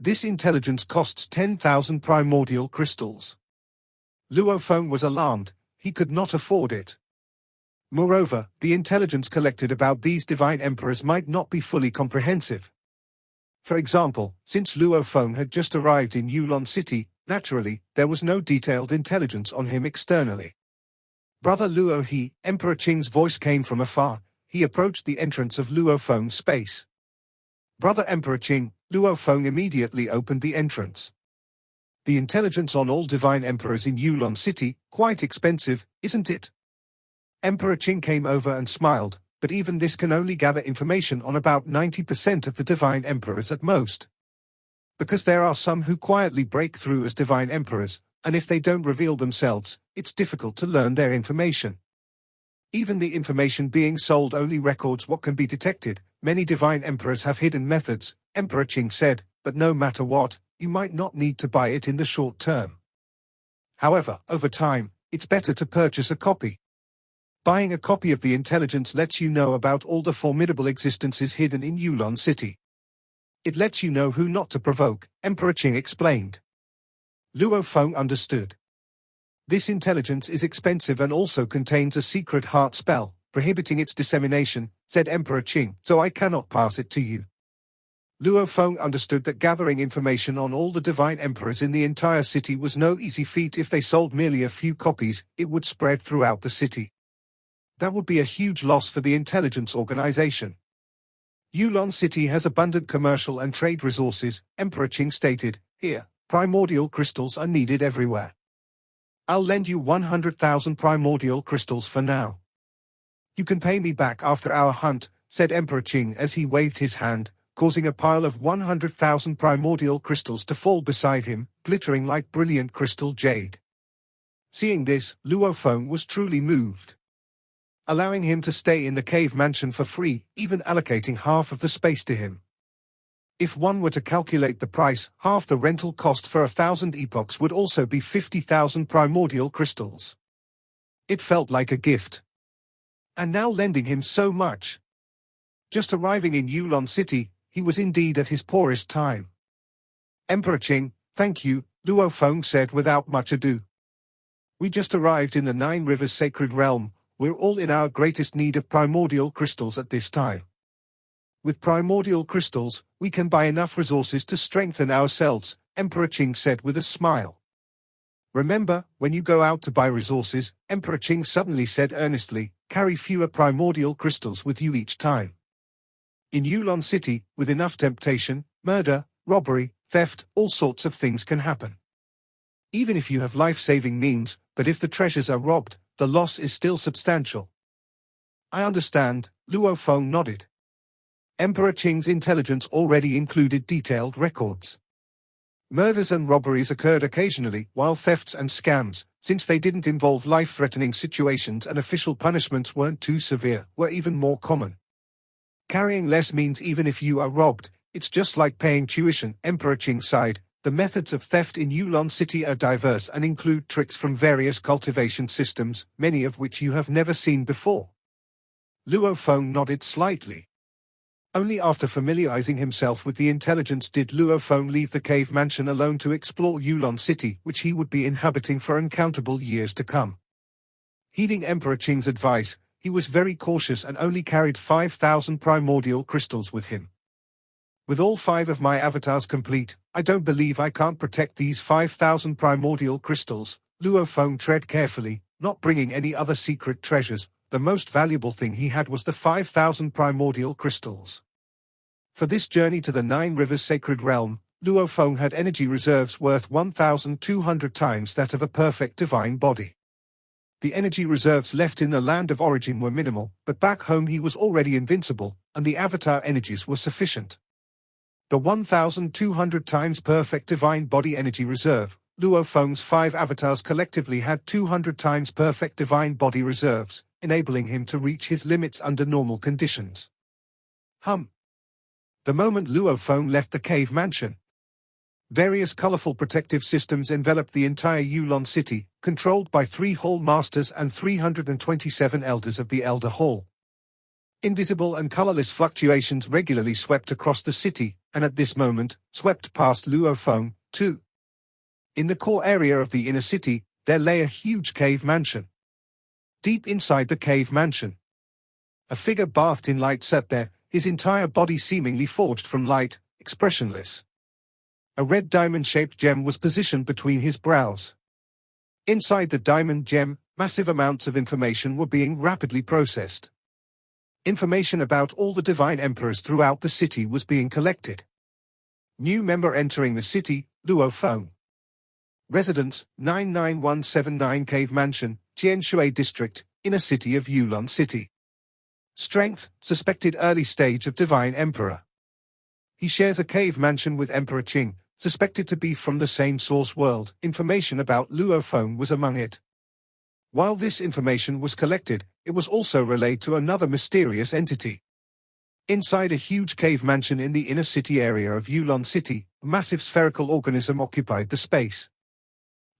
This intelligence costs 10,000 primordial crystals. Luo Feng was alarmed, he could not afford it. Moreover, the intelligence collected about these Divine Emperors might not be fully comprehensive. For example, since Luo Feng had just arrived in Yulan City, naturally, there was no detailed intelligence on him externally. Brother Luo He, Emperor Qing's voice came from afar. He approached the entrance of Luo Feng's space. Brother Emperor Qing, Luo Feng immediately opened the entrance. The intelligence on all Divine Emperors in Yulan City, quite expensive, isn't it? Emperor Qing came over and smiled, but even this can only gather information on about 90% of the Divine Emperors at most. Because there are some who quietly break through as Divine Emperors, and if they don't reveal themselves, it's difficult to learn their information. Even the information being sold only records what can be detected. Many Divine Emperors have hidden methods, Emperor Qing said, but no matter what, you might not need to buy it in the short term. However, over time, it's better to purchase a copy. Buying a copy of the intelligence lets you know about all the formidable existences hidden in Yulan City. It lets you know who not to provoke, Emperor Qing explained. Luo Feng understood. This intelligence is expensive and also contains a secret heart spell, prohibiting its dissemination, said Emperor Qing, so I cannot pass it to you. Luo Feng understood that gathering information on all the Divine Emperors in the entire city was no easy feat. If they sold merely a few copies, it would spread throughout the city. That would be a huge loss for the intelligence organization. Yulan City has abundant commercial and trade resources, Emperor Qing stated. Here, primordial crystals are needed everywhere. I'll lend you 100,000 primordial crystals for now. You can pay me back after our hunt, said Emperor Qing as he waved his hand, causing a pile of 100,000 primordial crystals to fall beside him, glittering like brilliant crystal jade. Seeing this, Luo Feng was truly moved. Allowing him to stay in the cave mansion for free, even allocating half of the space to him. If one were to calculate the price, half the rental cost for 1,000 epochs would also be 50,000 primordial crystals. It felt like a gift. And now lending him so much. Just arriving in Yulan City, he was indeed at his poorest time. Emperor Qing, thank you, Luo Feng said without much ado. We just arrived in the Nine Rivers Sacred Realm. We're all in our greatest need of primordial crystals at this time. With primordial crystals, we can buy enough resources to strengthen ourselves, Emperor Qing said with a smile. Remember, when you go out to buy resources, Emperor Qing suddenly said earnestly, carry fewer primordial crystals with you each time. In Yulan City, with enough temptation, murder, robbery, theft, all sorts of things can happen. Even if you have life-saving means, but if the treasures are robbed, the loss is still substantial. I understand, Luo Feng nodded. Emperor Qing's intelligence already included detailed records. Murders and robberies occurred occasionally, while thefts and scams, since they didn't involve life-threatening situations and official punishments weren't too severe, were even more common. Carrying less means even if you are robbed, it's just like paying tuition, Emperor Qing sighed. The methods of theft in Yulan City are diverse and include tricks from various cultivation systems, many of which you have never seen before. Luo Feng nodded slightly. Only after familiarizing himself with the intelligence did Luo Feng leave the cave mansion alone to explore Yulan City, which he would be inhabiting for uncountable years to come. Heeding Emperor Qing's advice, he was very cautious and only carried 5,000 primordial crystals with him. With all 5 of my avatars complete, I don't believe I can't protect these 5,000 primordial crystals. Luo Feng tread carefully, not bringing any other secret treasures. The most valuable thing he had was the 5,000 primordial crystals. For this journey to the Nine Rivers Sacred Realm, Luo Feng had energy reserves worth 1,200 times that of a perfect divine body. The energy reserves left in the land of origin were minimal, but back home he was already invincible, and the avatar energies were sufficient. The 1,200 times perfect divine body energy reserve, Luo Feng's 5 avatars collectively had 200 times perfect divine body reserves, enabling him to reach his limits under normal conditions. The moment Luo Feng left the cave mansion, Various colorful protective systems enveloped the entire Yulan city, controlled by 3 hall masters and 327 elders of the Elder Hall. Invisible and colorless fluctuations regularly swept across the city, and at this moment, swept past Luophone, too. In the core area of the inner city, there lay a huge cave mansion. Deep inside the cave mansion, a figure bathed in light sat there, his entire body seemingly forged from light, expressionless. A red diamond-shaped gem was positioned between his brows. Inside the diamond gem, massive amounts of information were being rapidly processed. Information about all the divine emperors throughout the city was being collected. New member entering the city, Luophone. Residence, 99179 Cave Mansion, Jianshui District, Inner City of Yulan City. Strength, suspected early stage of Divine Emperor. He shares a cave mansion with Emperor Qing, suspected to be from the same source world. Information about Luophone was among it. While this information was collected, it was also relayed to another mysterious entity. Inside a huge cave mansion in the inner city area of Yulan City, a massive spherical organism occupied the space.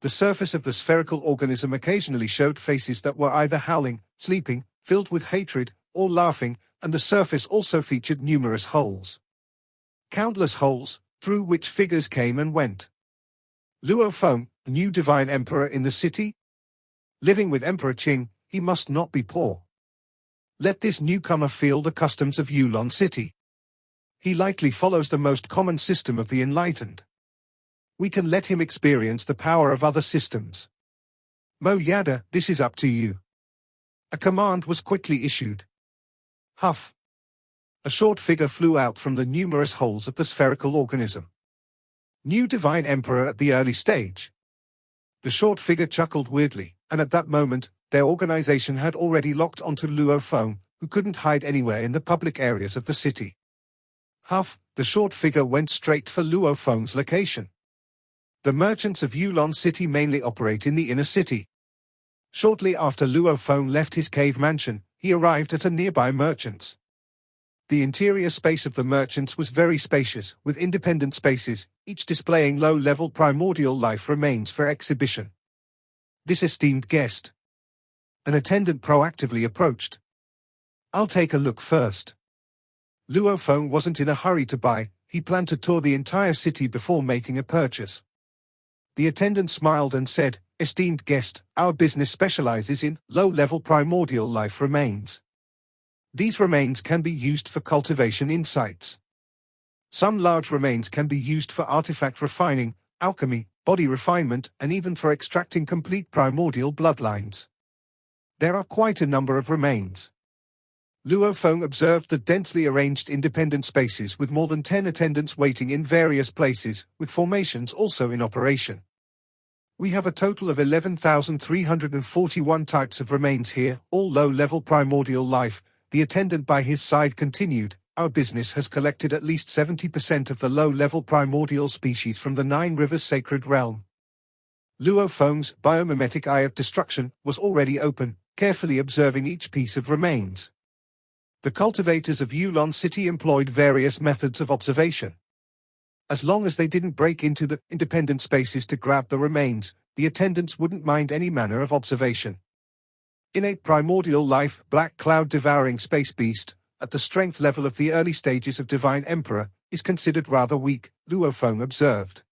The surface of the spherical organism occasionally showed faces that were either howling, sleeping, filled with hatred, or laughing, and the surface also featured numerous holes. Countless holes, through which figures came and went. Luophone, a new divine emperor in the city? Living with Emperor Qing, he must not be poor. Let this newcomer feel the customs of Yulan City. He likely follows the most common system of the enlightened. We can let him experience the power of other systems. Mo Yada, this is up to you. A command was quickly issued. Huff. A short figure flew out from the numerous holes of the spherical organism. New divine emperor at the early stage. The short figure chuckled weirdly, and at that moment, their organization had already locked onto Luophone, who couldn't hide anywhere in the public areas of the city. Huff, the short figure went straight for Luophone's location. The merchants of Yulan City mainly operate in the inner city. Shortly after Luophone left his cave mansion, he arrived at a nearby merchant's. The interior space of the merchants was very spacious, with independent spaces, each displaying low-level primordial life remains for exhibition. This esteemed guest. An attendant proactively approached. I'll take a look first. Luophone wasn't in a hurry to buy, he planned to tour the entire city before making a purchase. The attendant smiled and said, esteemed guest, our business specializes in low-level primordial life remains. These remains can be used for cultivation insights. Some large remains can be used for artifact refining, alchemy, body refinement, and even for extracting complete primordial bloodlines. There are quite a number of remains. Luophone observed the densely arranged independent spaces with more than 10 attendants waiting in various places, with formations also in operation. We have a total of 11,341 types of remains here, all low-level primordial life. The attendant by his side continued, our business has collected at least 70% of the low-level primordial species from the 9 Rivers Sacred Realm. Luophone's biomimetic eye of destruction was already open, carefully observing each piece of remains. The cultivators of Yulan City employed various methods of observation. As long as they didn't break into the independent spaces to grab the remains, the attendants wouldn't mind any manner of observation. Innate primordial life, black cloud devouring space beast, at the strength level of the early stages of Divine Emperor, is considered rather weak, Luophone observed.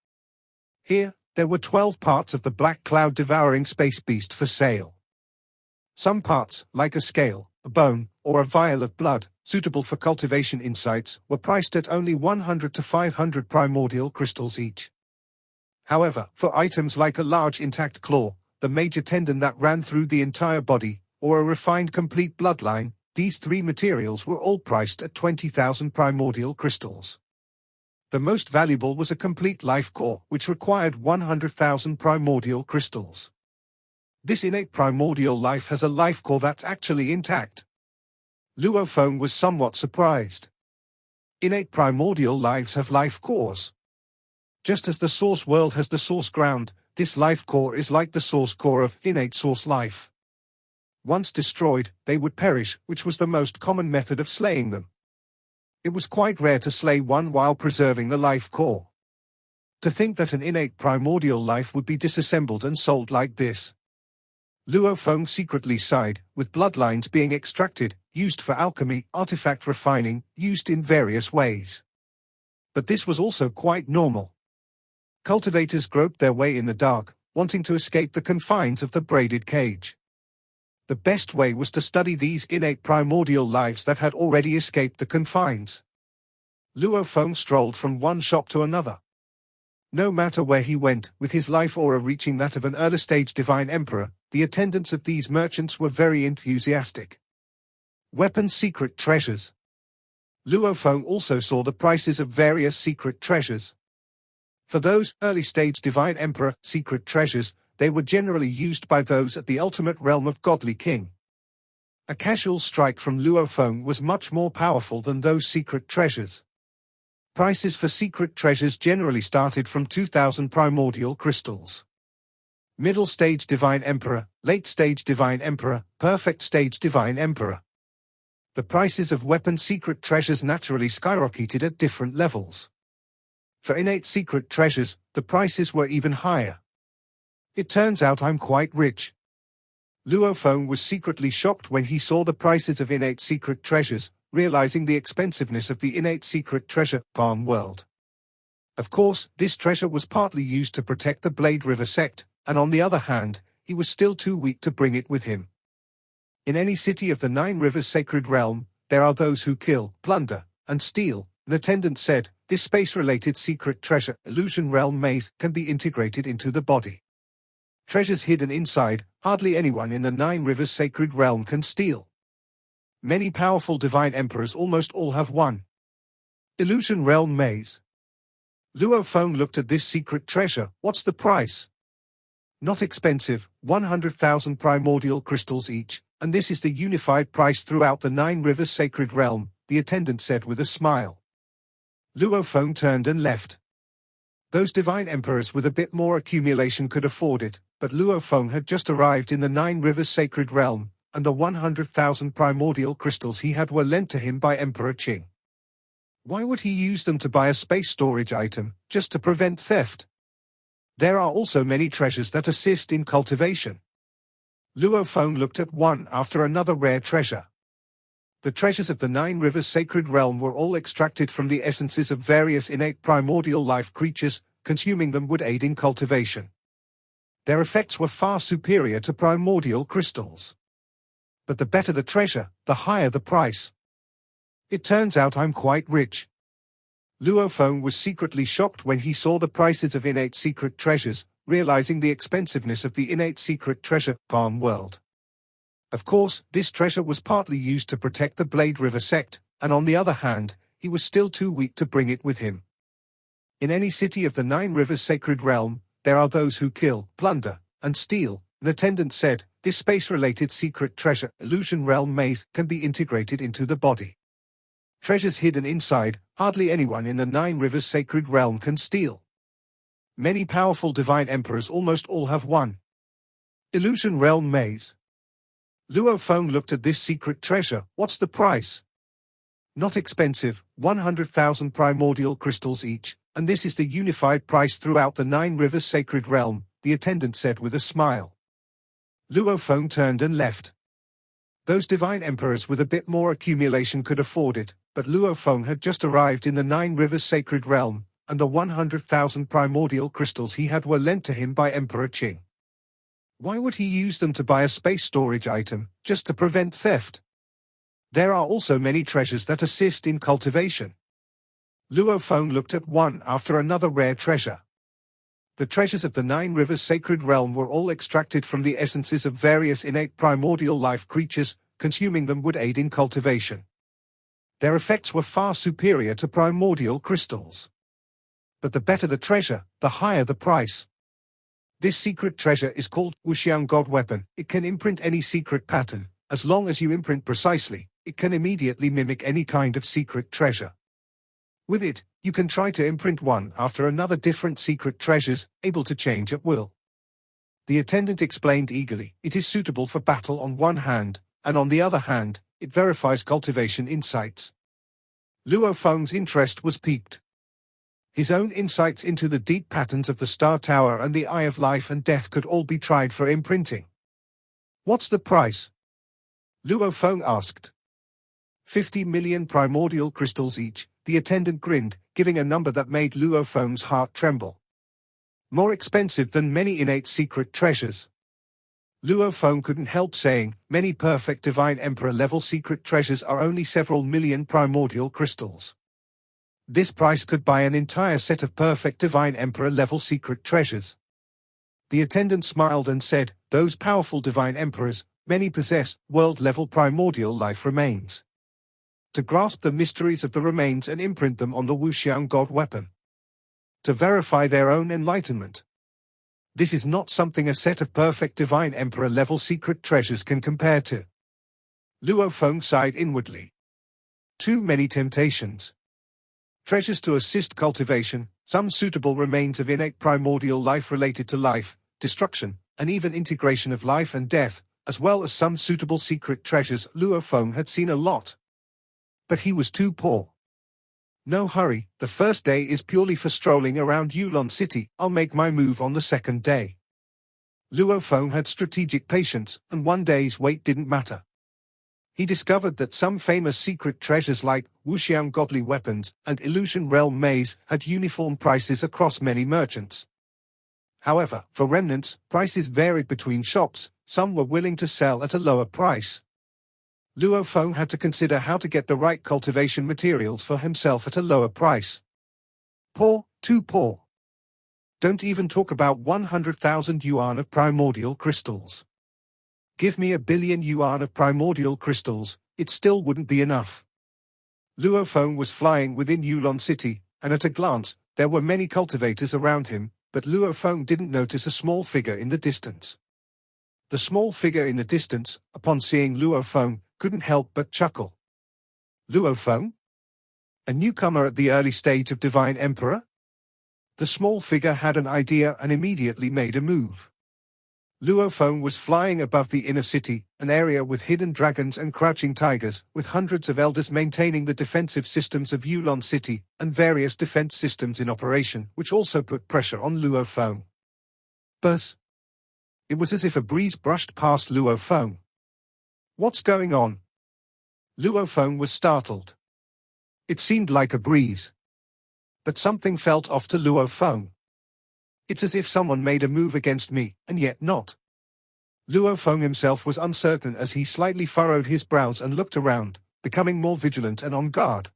Here, there were 12 parts of the black cloud devouring space beast for sale. Some parts, like a scale, a bone, or a vial of blood, suitable for cultivation insights, were priced at only 100 to 500 primordial crystals each. However, for items like a large intact claw, the major tendon that ran through the entire body, or a refined complete bloodline, these 3 materials were all priced at 20,000 primordial crystals. The most valuable was a complete life core, which required 100,000 primordial crystals. This innate primordial life has a life core that's actually intact. Luophone was somewhat surprised. Innate primordial lives have life cores. Just as the source world has the source ground, this life core is like the source core of innate source life. Once destroyed, they would perish, which was the most common method of slaying them. It was quite rare to slay one while preserving the life core. To think that an innate primordial life would be disassembled and sold like this. Luo Feng secretly sighed, with bloodlines being extracted, used for alchemy, artifact refining, used in various ways. But this was also quite normal. Cultivators groped their way in the dark, wanting to escape the confines of the braided cage. The best way was to study these innate primordial lives that had already escaped the confines. Luo Feng strolled from one shop to another. No matter where he went, with his life aura reaching that of an early-stage divine emperor, the attendants of these merchants were very enthusiastic. Weapons, secret treasures. Luo Feng also saw the prices of various secret treasures. For those early-stage divine emperor secret treasures, they were generally used by those at the ultimate realm of godly king. A casual strike from Luo Feng was much more powerful than those secret treasures. Prices for secret treasures generally started from 2,000 primordial crystals. Middle stage divine emperor, late stage divine emperor, perfect stage divine emperor. The prices of weapon secret treasures naturally skyrocketed at different levels. For innate secret treasures, the prices were even higher. It turns out I'm quite rich. Luo Feng was secretly shocked when he saw the prices of innate secret treasures, realizing the expensiveness of the innate secret treasure palm world. Of course, this treasure was partly used to protect the Blade River sect, and on the other hand, he was still too weak to bring it with him. In any city of the Nine Rivers Sacred Realm, there are those who kill, plunder, and steal. An attendant said, this space-related secret treasure, Illusion Realm Maze, can be integrated into the body. Treasures hidden inside, hardly anyone in the Nine Rivers Sacred Realm can steal. Many powerful divine emperors almost all have one. Illusion Realm Maze. Luo Feng looked at this secret treasure. What's the price? Not expensive, 100,000 primordial crystals each, and this is the unified price throughout the Nine Rivers Sacred Realm, the attendant said with a smile. Luo Feng turned and left. Those divine emperors with a bit more accumulation could afford it, but Luo Feng had just arrived in the Nine Rivers Sacred Realm, and the 100,000 primordial crystals he had were lent to him by Emperor Qing. Why would he use them to buy a space storage item, just to prevent theft? There are also many treasures that assist in cultivation. Luo Feng looked at one after another rare treasure. The treasures of the Nine Rivers Sacred Realm were all extracted from the essences of various innate primordial life creatures. Consuming them would aid in cultivation. Their effects were far superior to primordial crystals. But the better the treasure, the higher the price. It turns out I'm quite rich. Luo Feng was secretly shocked when he saw the prices of innate secret treasures, realizing the expensiveness of the innate secret treasure palm world. Of course, this treasure was partly used to protect the Blade River sect, and on the other hand, he was still too weak to bring it with him. In any city of the Nine Rivers Sacred Realm, there are those who kill, plunder, and steal. An attendant said, this space-related secret treasure, Illusion Realm Maze, can be integrated into the body. Treasures hidden inside, hardly anyone in the Nine Rivers Sacred Realm can steal. Many powerful divine emperors almost all have one. Illusion Realm Maze. Luo Feng looked at this secret treasure. What's the price? Not expensive, 100,000 primordial crystals each, and this is the unified price throughout the Nine Rivers Sacred Realm, the attendant said with a smile. Luo Feng turned and left. Those divine emperors with a bit more accumulation could afford it, but Luo Feng had just arrived in the Nine Rivers Sacred Realm, and the 100,000 primordial crystals he had were lent to him by Emperor Qing. Why would he use them to buy a space storage item, just to prevent theft? There are also many treasures that assist in cultivation. Luo Feng looked at one after another rare treasure. The treasures of the Nine Rivers Sacred Realm were all extracted from the essences of various innate primordial life creatures. Consuming them would aid in cultivation. Their effects were far superior to primordial crystals. But the better the treasure, the higher the price. This secret treasure is called Wuxiang God Weapon. It can imprint any secret pattern. As long as you imprint precisely, it can immediately mimic any kind of secret treasure. With it, you can try to imprint one after another different secret treasures, able to change at will. The attendant explained eagerly, it is suitable for battle on one hand, and on the other hand, it verifies cultivation insights. Luo Feng's interest was piqued. His own insights into the deep patterns of the Star Tower and the Eye of Life and Death could all be tried for imprinting. "What's the price?" Luo Feng asked. 50 million primordial crystals each, the attendant grinned, giving a number that made Luo Feng's heart tremble. More expensive than many innate secret treasures. Luo Feng couldn't help saying, many perfect divine emperor-level secret treasures are only several million primordial crystals. This price could buy an entire set of perfect divine emperor-level secret treasures. The attendant smiled and said, those powerful divine emperors, many possess world-level primordial life remains. To grasp the mysteries of the remains and imprint them on the Wuxiang God weapon. To verify their own enlightenment. This is not something a set of perfect divine emperor-level secret treasures can compare to. Luo Feng sighed inwardly. Too many temptations. Treasures to assist cultivation, some suitable remains of innate primordial life related to life, destruction, and even integration of life and death, as well as some suitable secret treasures. Luo Feng had seen a lot. But he was too poor. No hurry, the first day is purely for strolling around Yulan City, I'll make my move on the second day. Luo Feng had strategic patience, and one day's wait didn't matter. He discovered that some famous secret treasures like Wuxiang godly weapons and Illusion Realm Maze had uniform prices across many merchants. However, for remnants, prices varied between shops, some were willing to sell at a lower price. Luo Feng had to consider how to get the right cultivation materials for himself at a lower price. Poor, too poor. Don't even talk about 100,000 yuan of primordial crystals. Give me 1 billion yuan of primordial crystals, it still wouldn't be enough. Luo Feng was flying within Yulan City, and at a glance, there were many cultivators around him, but Luo Feng didn't notice a small figure in the distance. The small figure in the distance, upon seeing Luo Feng, couldn't help but chuckle. Luo Feng? A newcomer at the early stage of Divine Emperor? The small figure had an idea and immediately made a move. Luo Feng was flying above the inner city, an area with hidden dragons and crouching tigers, with hundreds of elders maintaining the defensive systems of Yulan City, and various defense systems in operation, which also put pressure on Luo Feng. Buzz! It was as if a breeze brushed past Luo Feng. What's going on? Luo Feng was startled. It seemed like a breeze. But something felt off to Luo Feng. It's as if someone made a move against me, and yet not. Luo Feng himself was uncertain as he slightly furrowed his brows and looked around, becoming more vigilant and on guard.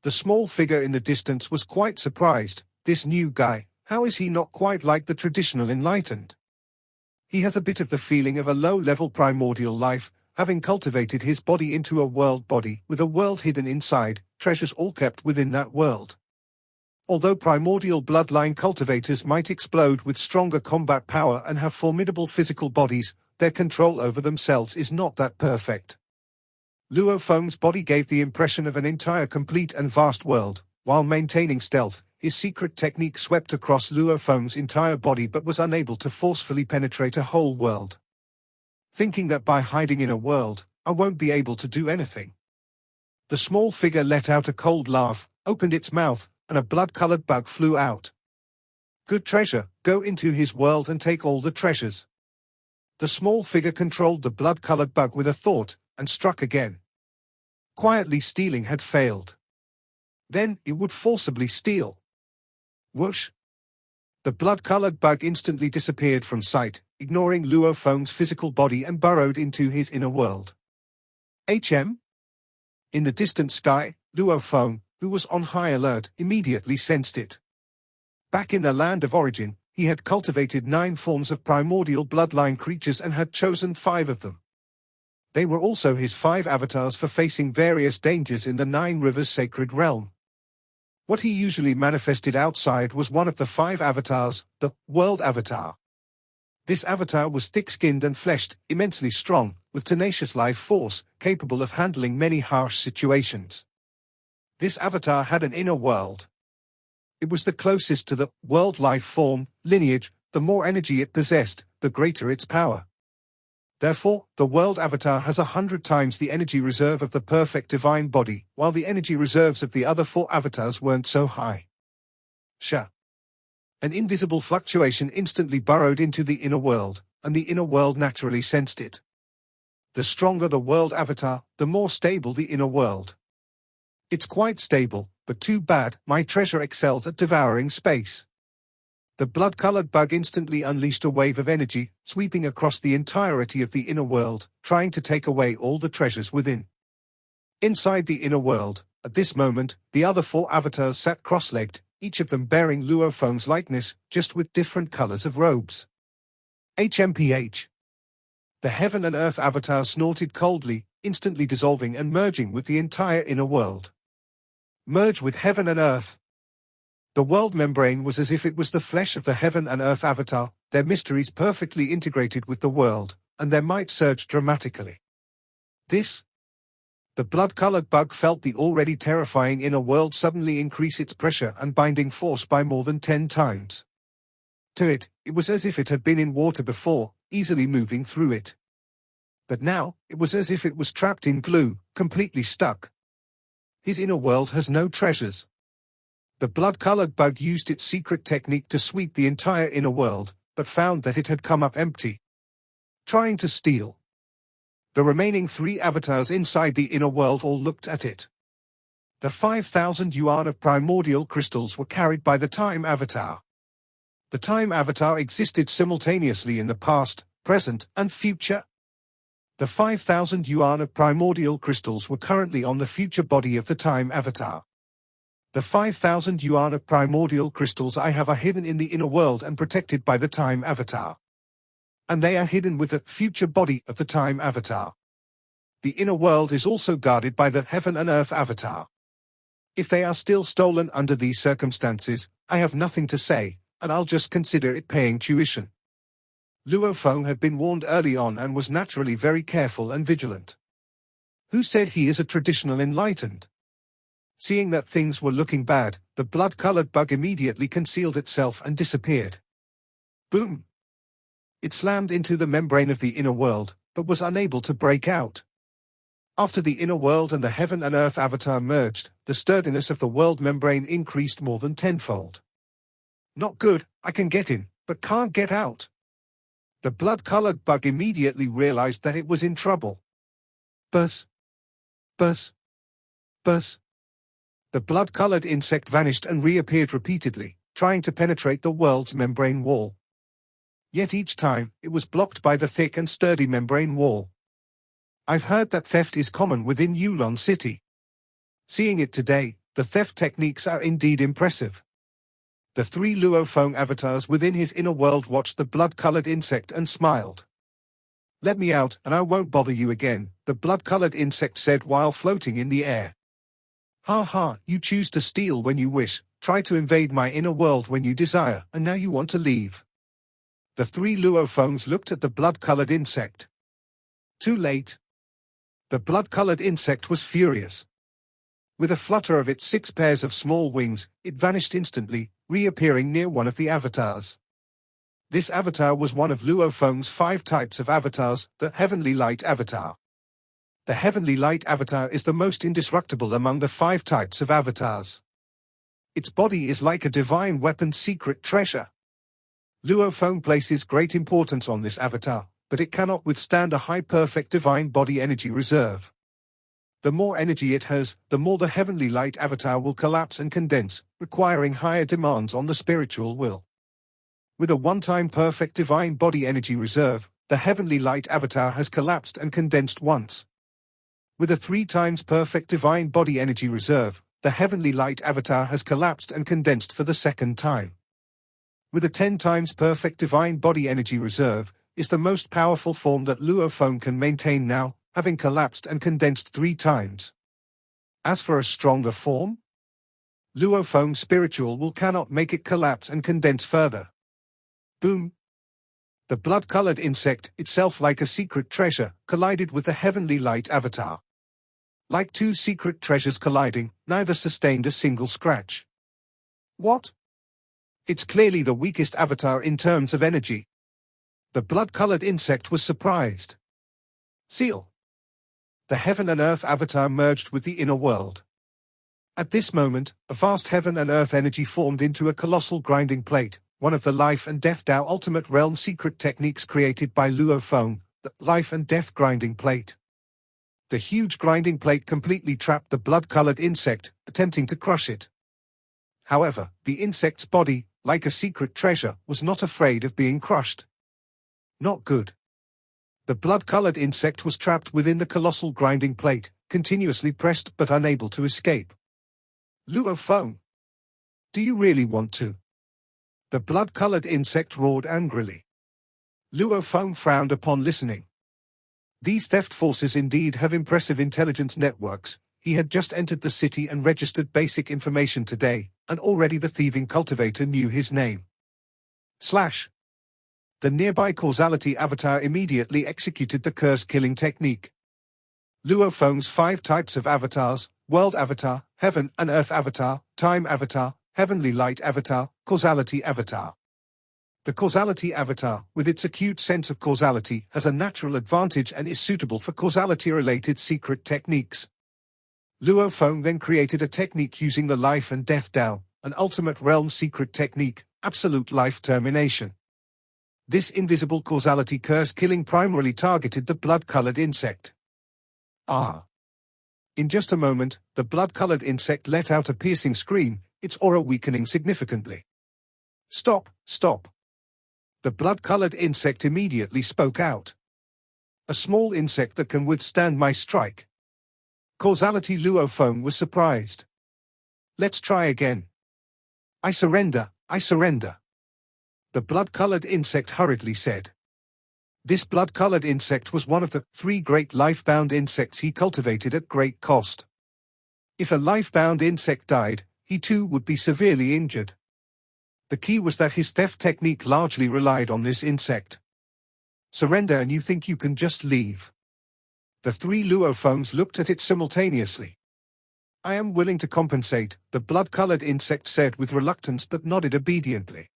The small figure in the distance was quite surprised. This new guy, how is he not quite like the traditional enlightened? He has a bit of the feeling of a low-level primordial life, having cultivated his body into a world body with a world hidden inside, treasures all kept within that world. Although primordial bloodline cultivators might explode with stronger combat power and have formidable physical bodies, their control over themselves is not that perfect. Luo Feng's body gave the impression of an entire complete and vast world. While maintaining stealth, his secret technique swept across Luo Feng's entire body but was unable to forcefully penetrate a whole world. Thinking that by hiding in a world, I won't be able to do anything. The small figure let out a cold laugh, opened its mouth, and a blood-colored bug flew out. Good treasure, go into his world and take all the treasures. The small figure controlled the blood-colored bug with a thought, and struck again. Quietly stealing had failed. Then, it would forcibly steal. Whoosh! The blood-colored bug instantly disappeared from sight, ignoring Luo Feng's physical body and burrowed into his inner world. In the distant sky, Luo Feng, who was on high alert, immediately sensed it. Back in the land of origin, he had cultivated 9 forms of primordial bloodline creatures and had chosen 5 of them. They were also his 5 avatars for facing various dangers in the 9 Rivers Sacred Realm. What he usually manifested outside was one of the 5 avatars, the World Avatar. This avatar was thick-skinned and fleshed, immensely strong, with tenacious life force, capable of handling many harsh situations. This avatar had an inner world. It was the closest to the world life form, lineage. The more energy it possessed, the greater its power. Therefore, the world avatar has 100 times the energy reserve of the perfect divine body, while the energy reserves of the other 4 avatars weren't so high. Sha. An invisible fluctuation instantly burrowed into the inner world, and the inner world naturally sensed it. The stronger the world avatar, the more stable the inner world. It's quite stable, but too bad, my treasure excels at devouring space. The blood-colored bug instantly unleashed a wave of energy, sweeping across the entirety of the inner world, trying to take away all the treasures within. Inside the inner world, at this moment, the other 4 avatars sat cross-legged, each of them bearing Luo Feng's likeness, just with different colors of robes. HMPH. The heaven and earth avatar snorted coldly, instantly dissolving and merging with the entire inner world. Merge with heaven and earth. The world membrane was as if it was the flesh of the heaven and earth avatar, their mysteries perfectly integrated with the world, and their might surged dramatically. The blood-colored bug felt the already terrifying inner world suddenly increase its pressure and binding force by more than 10 times. To it, it was as if it had been in water before, easily moving through it. But now, it was as if it was trapped in glue, completely stuck. His inner world has no treasures. The blood-colored bug used its secret technique to sweep the entire inner world, but found that it had come up empty. Trying to steal. The remaining 3 avatars inside the inner world all looked at it. The 5,000 yuan of primordial crystals were carried by the time avatar. The time avatar existed simultaneously in the past, present, and future. The 5,000 yuan of primordial crystals were currently on the future body of the time avatar. The 5,000 yuan of primordial crystals I have are hidden in the inner world and protected by the time avatar. And they are hidden with the future body of the time avatar. The inner world is also guarded by the heaven and earth avatar. If they are still stolen under these circumstances, I have nothing to say, and I'll just consider it paying tuition. Luo Feng had been warned early on and was naturally very careful and vigilant. Who said he is a traditional enlightened? Seeing that things were looking bad, the blood-colored bug immediately concealed itself and disappeared. Boom! It slammed into the membrane of the inner world, but was unable to break out. After the inner world and the heaven and earth avatar merged, the sturdiness of the world membrane increased more than tenfold. Not good, I can get in, but can't get out. The blood-colored bug immediately realized that it was in trouble. Buzz. Buzz. Buzz. The blood-colored insect vanished and reappeared repeatedly, trying to penetrate the world's membrane wall. Yet each time, it was blocked by the thick and sturdy membrane wall. I've heard that theft is common within Yulan city. Seeing it today, the theft techniques are indeed impressive. The 3 Luo Feng avatars within his inner world watched the blood-colored insect and smiled. Let me out and I won't bother you again, the blood-colored insect said while floating in the air. Ha ha, you choose to steal when you wish, try to invade my inner world when you desire, and now you want to leave. The 3 Luo Fengs looked at the blood-colored insect. Too late. The blood-colored insect was furious. With a flutter of its 6 pairs of small wings, it vanished instantly, reappearing near one of the avatars. This avatar was one of Luo Feng's 5 types of avatars, the Heavenly Light Avatar. The Heavenly Light Avatar is the most indestructible among the 5 types of avatars. Its body is like a divine weapon's secret treasure. Luo Feng places great importance on this avatar, but it cannot withstand a high perfect divine body energy reserve. The more energy it has, the more the Heavenly Light Avatar will collapse and condense, requiring higher demands on the spiritual will. With a one-time perfect divine body energy reserve, the Heavenly Light Avatar has collapsed and condensed once. With a 3 times perfect divine body energy reserve, the Heavenly Light Avatar has collapsed and condensed for the 2nd time. With a 10 times perfect divine body energy reserve, is the most powerful form that Luo Feng can maintain now, having collapsed and condensed 3 times. As for a stronger form, Luo Feng's spiritual will cannot make it collapse and condense further. Boom! The blood-colored insect, itself like a secret treasure, collided with the Heavenly Light Avatar. Like 2 secret treasures colliding, neither sustained a single scratch. What? It's clearly the weakest avatar in terms of energy. The blood-colored insect was surprised. Seal. The Heaven and Earth Avatar merged with the inner world. At this moment, a vast heaven and earth energy formed into a colossal grinding plate, one of the life and death Tao ultimate realm secret techniques created by Luo Feng, the life and death grinding plate. The huge grinding plate completely trapped the blood-colored insect, attempting to crush it. However, the insect's body, like a secret treasure, was not afraid of being crushed. Not good. The blood-colored insect was trapped within the colossal grinding plate, continuously pressed but unable to escape. Luo Feng, do you really want to? The blood-colored insect roared angrily. Luo Feng frowned upon listening. These theft forces indeed have impressive intelligence networks. He had just entered the city and registered basic information today, and already the thieving cultivator knew his name. Slash. The nearby causality avatar immediately executed the curse-killing technique. Luo Feng's 5 types of avatars: World Avatar, Heaven and Earth Avatar, Time Avatar, Heavenly Light Avatar, Causality Avatar. The Causality Avatar, with its acute sense of causality, has a natural advantage and is suitable for causality-related secret techniques. Luo Feng then created a technique using the Life and Death Tao, an ultimate realm secret technique, Absolute Life Termination. This invisible causality curse-killing primarily targeted the blood-colored insect. In just a moment, the blood-colored insect let out a piercing scream, its aura weakening significantly. Stop, stop. The blood-colored insect immediately spoke out. A small insect that can withstand my strike. Causality Luo Feng was surprised. Let's try again. I surrender, I surrender. The blood-colored insect hurriedly said. This blood-colored insect was one of the 3 great life-bound insects he cultivated at great cost. If a life-bound insect died, he too would be severely injured. The key was that his theft technique largely relied on this insect. Surrender and you think you can just leave? The 3 Luo Fengs looked at it simultaneously. I am willing to compensate, the blood-colored insect said with reluctance but nodded obediently.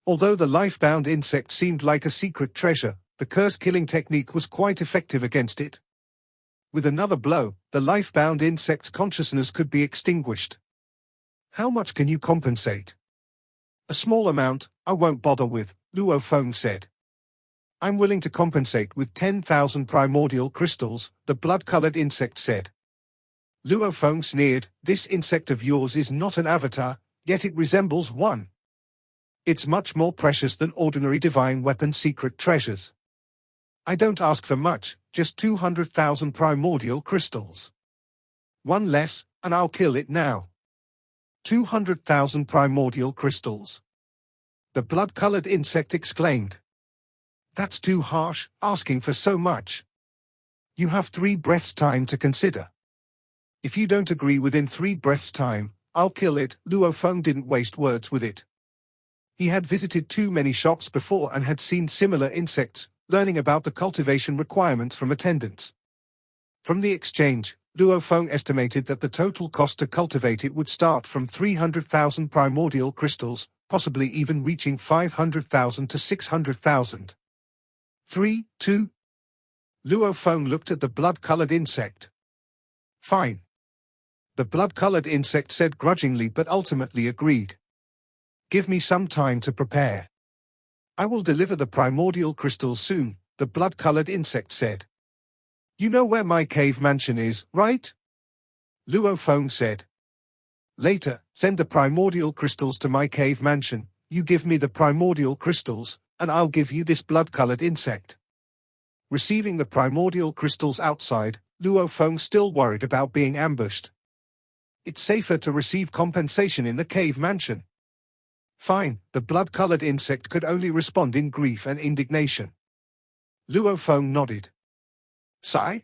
Although the life-bound insect seemed like a secret treasure, the curse-killing technique was quite effective against it. With another blow, the life-bound insect's consciousness could be extinguished. How much can you compensate? A small amount, I won't bother with, Luo Feng said. I'm willing to compensate with 10,000 primordial crystals, the blood-colored insect said. Luo Feng sneered, this insect of yours is not an avatar, yet it resembles one. It's much more precious than ordinary divine weapon secret treasures. I don't ask for much, just 200,000 primordial crystals. One less, and I'll kill it now. 200,000 primordial crystals. The blood-colored insect exclaimed. That's too harsh, asking for so much. You have 3 breaths' time to consider. If you don't agree within 3 breaths' time, I'll kill it. Luo Feng didn't waste words with it. He had visited too many shops before and had seen similar insects, learning about the cultivation requirements from attendants. From the exchange, Luo Feng estimated that the total cost to cultivate it would start from 300,000 primordial crystals, possibly even reaching 500,000 to 600,000. 3, 2. Luo Feng looked at the blood-colored insect. Fine. The blood-colored insect said grudgingly but ultimately agreed. Give me some time to prepare. I will deliver the primordial crystals soon, the blood-colored insect said. You know where my cave mansion is, right? Luo Feng said. Later, send the primordial crystals to my cave mansion, you give me the primordial crystals, and I'll give you this blood-colored insect. Receiving the primordial crystals outside, Luo Feng still worried about being ambushed. It's safer to receive compensation in the cave mansion. Fine, the blood-colored insect could only respond in grief and indignation. Luo Feng nodded. Sigh?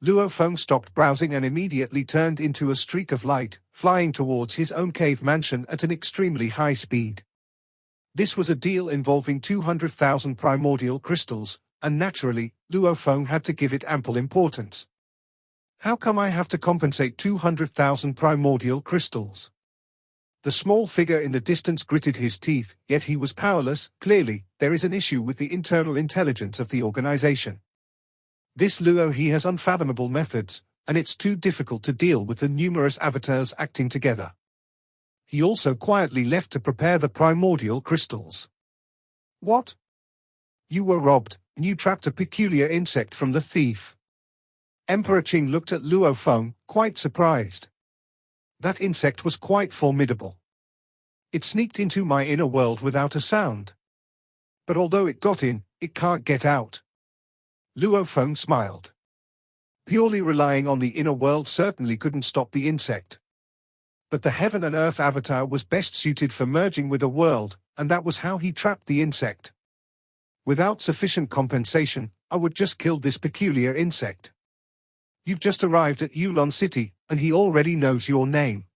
Luo Feng stopped browsing and immediately turned into a streak of light, flying towards his own cave mansion at an extremely high speed. This was a deal involving 200,000 primordial crystals, and naturally, Luo Feng had to give it ample importance. How come I have to compensate 200,000 primordial crystals? The small figure in the distance gritted his teeth, yet he was powerless. Clearly, there is an issue with the internal intelligence of the organization. This Luo he has unfathomable methods, and it's too difficult to deal with the numerous avatars acting together. He also quietly left to prepare the primordial crystals. What? You were robbed, and you trapped a peculiar insect from the thief. Emperor Qing looked at Luo Feng, quite surprised. That insect was quite formidable. It sneaked into my inner world without a sound. But although it got in, it can't get out. Luo Feng smiled. Purely relying on the inner world certainly couldn't stop the insect. But the Heaven and Earth avatar was best suited for merging with a world, and that was how he trapped the insect. Without sufficient compensation, I would just kill this peculiar insect. You've just arrived at Yulan City, and he already knows your name.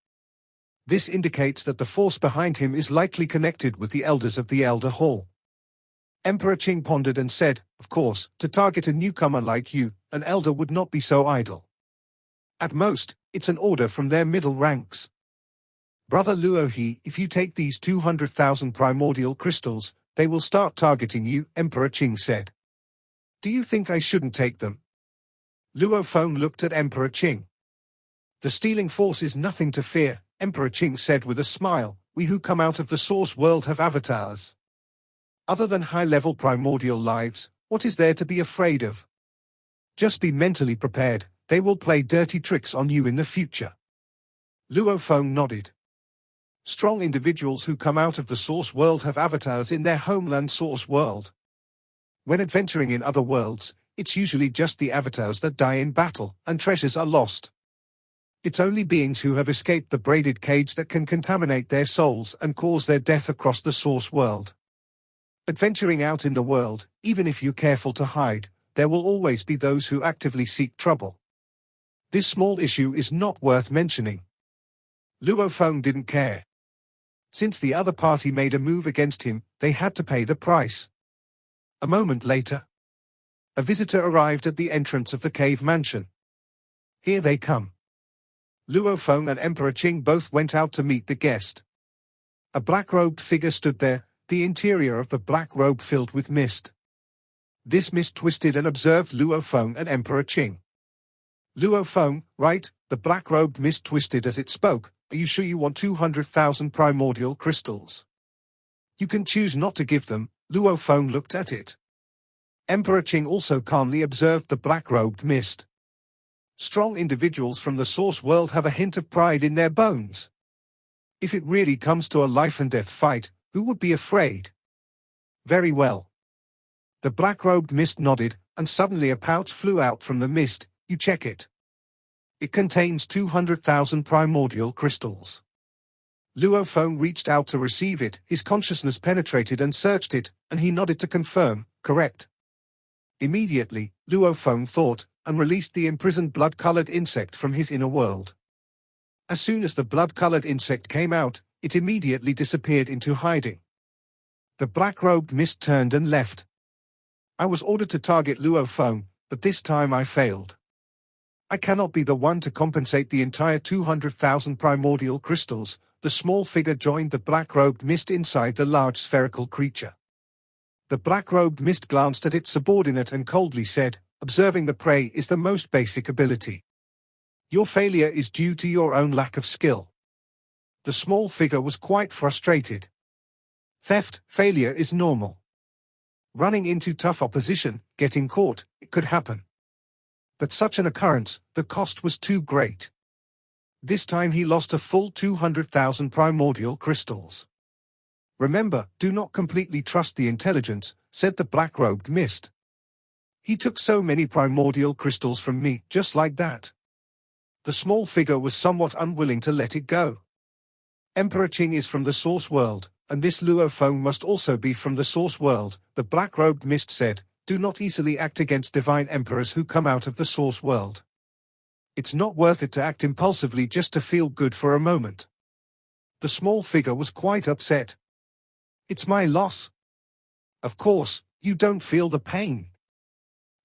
This indicates that the force behind him is likely connected with the elders of the Elder Hall. Emperor Qing pondered and said, of course, to target a newcomer like you, an elder would not be so idle. At most, it's an order from their middle ranks. Brother Luo He, if you take these 200,000 primordial crystals, they will start targeting you, Emperor Qing said. Do you think I shouldn't take them? Luo Feng looked at Emperor Qing. The stealing force is nothing to fear, Emperor Qing said with a smile. We who come out of the source world have avatars. Other than high-level primordial lives, what is there to be afraid of? Just be mentally prepared, they will play dirty tricks on you in the future. Luo Feng nodded. Strong individuals who come out of the source world have avatars in their homeland source world. When adventuring in other worlds, it's usually just the avatars that die in battle, and treasures are lost. It's only beings who have escaped the braided cage that can contaminate their souls and cause their death across the source world. Adventuring out in the world, even if you're careful to hide, there will always be those who actively seek trouble. This small issue is not worth mentioning. Luo Feng didn't care. Since the other party made a move against him, they had to pay the price. A moment later, a visitor arrived at the entrance of the cave mansion. Here they come. Luo Feng and Emperor Qing both went out to meet the guest. A black-robed figure stood there, the interior of the black robe filled with mist. This mist twisted and observed Luo Feng and Emperor Qing. Luo Feng, right, the black-robed mist twisted as it spoke. Are you sure you want 200,000 primordial crystals? You can choose not to give them. Luo Feng looked at it. Emperor Qing also calmly observed the black-robed mist. Strong individuals from the source world have a hint of pride in their bones. If it really comes to a life-and-death fight, who would be afraid? Very well. The black-robed mist nodded, and suddenly a pouch flew out from the mist. You check it. It contains 200,000 primordial crystals. Luo Feng reached out to receive it, his consciousness penetrated and searched it, and he nodded to confirm, correct. Immediately, Luo Feng thought, and released the imprisoned blood-colored insect from his inner world. As soon as the blood-colored insect came out, it immediately disappeared into hiding. The black-robed mist turned and left. I was ordered to target Luo Feng, but this time I failed. I cannot be the one to compensate the entire 200,000 primordial crystals. The small figure joined the black-robed mist inside the large spherical creature. The black-robed mist glanced at its subordinate and coldly said, observing the prey is the most basic ability. Your failure is due to your own lack of skill. The small figure was quite frustrated. Theft, failure is normal. Running into tough opposition, getting caught, it could happen. But such an occurrence, the cost was too great. This time he lost a full 200,000 primordial crystals. Remember, do not completely trust the intelligence, said the black-robed mist. He took so many primordial crystals from me, just like that. The small figure was somewhat unwilling to let it go. Emperor Qing is from the source world, and this Luo Feng must also be from the source world, the black-robed mist said. Do not easily act against divine emperors who come out of the source world. It's not worth it to act impulsively just to feel good for a moment. The small figure was quite upset. It's my loss. Of course, you don't feel the pain.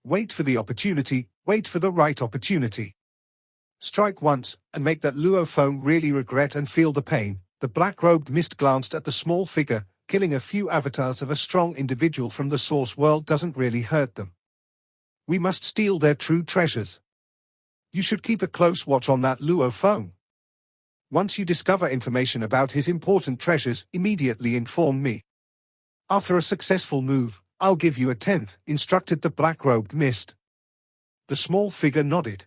Wait for the opportunity, wait for the right opportunity. Strike once, and make that Luo Feng really regret and feel the pain. The black-robed mist glanced at the small figure. Killing a few avatars of a strong individual from the source world doesn't really hurt them. We must steal their true treasures. You should keep a close watch on that Luo phone. Once you discover information about his important treasures, immediately inform me. After a successful move, I'll give you a tenth, instructed the black-robed mist. The small figure nodded.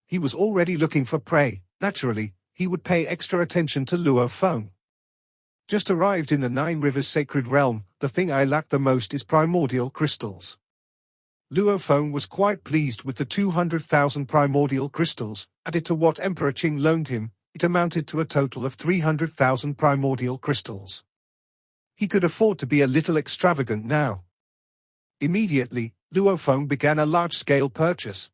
He was already looking for prey. Naturally, he would pay extra attention to Luo phone. Just arrived in the Nine Rivers Sacred Realm, the thing I lack the most is primordial crystals. Luo phone was quite pleased with the 200,000 primordial crystals. Added to what Emperor Qing loaned him, it amounted to a total of 300,000 primordial crystals. He could afford to be a little extravagant now. Immediately, Luo phone began a large-scale purchase.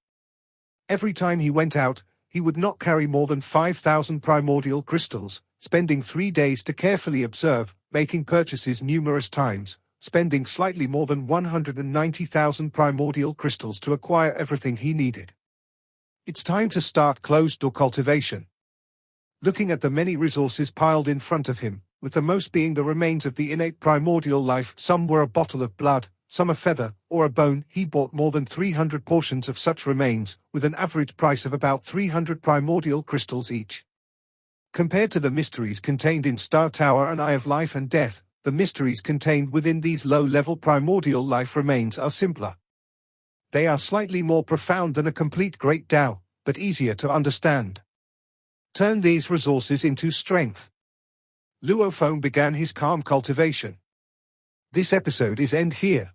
Every time he went out, he would not carry more than 5,000 primordial crystals, spending 3 days to carefully observe, making purchases numerous times, spending slightly more than 190,000 primordial crystals to acquire everything he needed. It's time to start closed-door cultivation. Looking at the many resources piled in front of him, with the most being the remains of the innate primordial life, some were a bottle of blood, some a feather, or a bone, he bought more than 300 portions of such remains, with an average price of about 300 primordial crystals each. Compared to the mysteries contained in Star Tower and Eye of Life and Death, the mysteries contained within these low-level primordial life remains are simpler. They are slightly more profound than a complete Great Tao, but easier to understand. Turn these resources into strength. Luo phone began his calm cultivation. This episode is end here.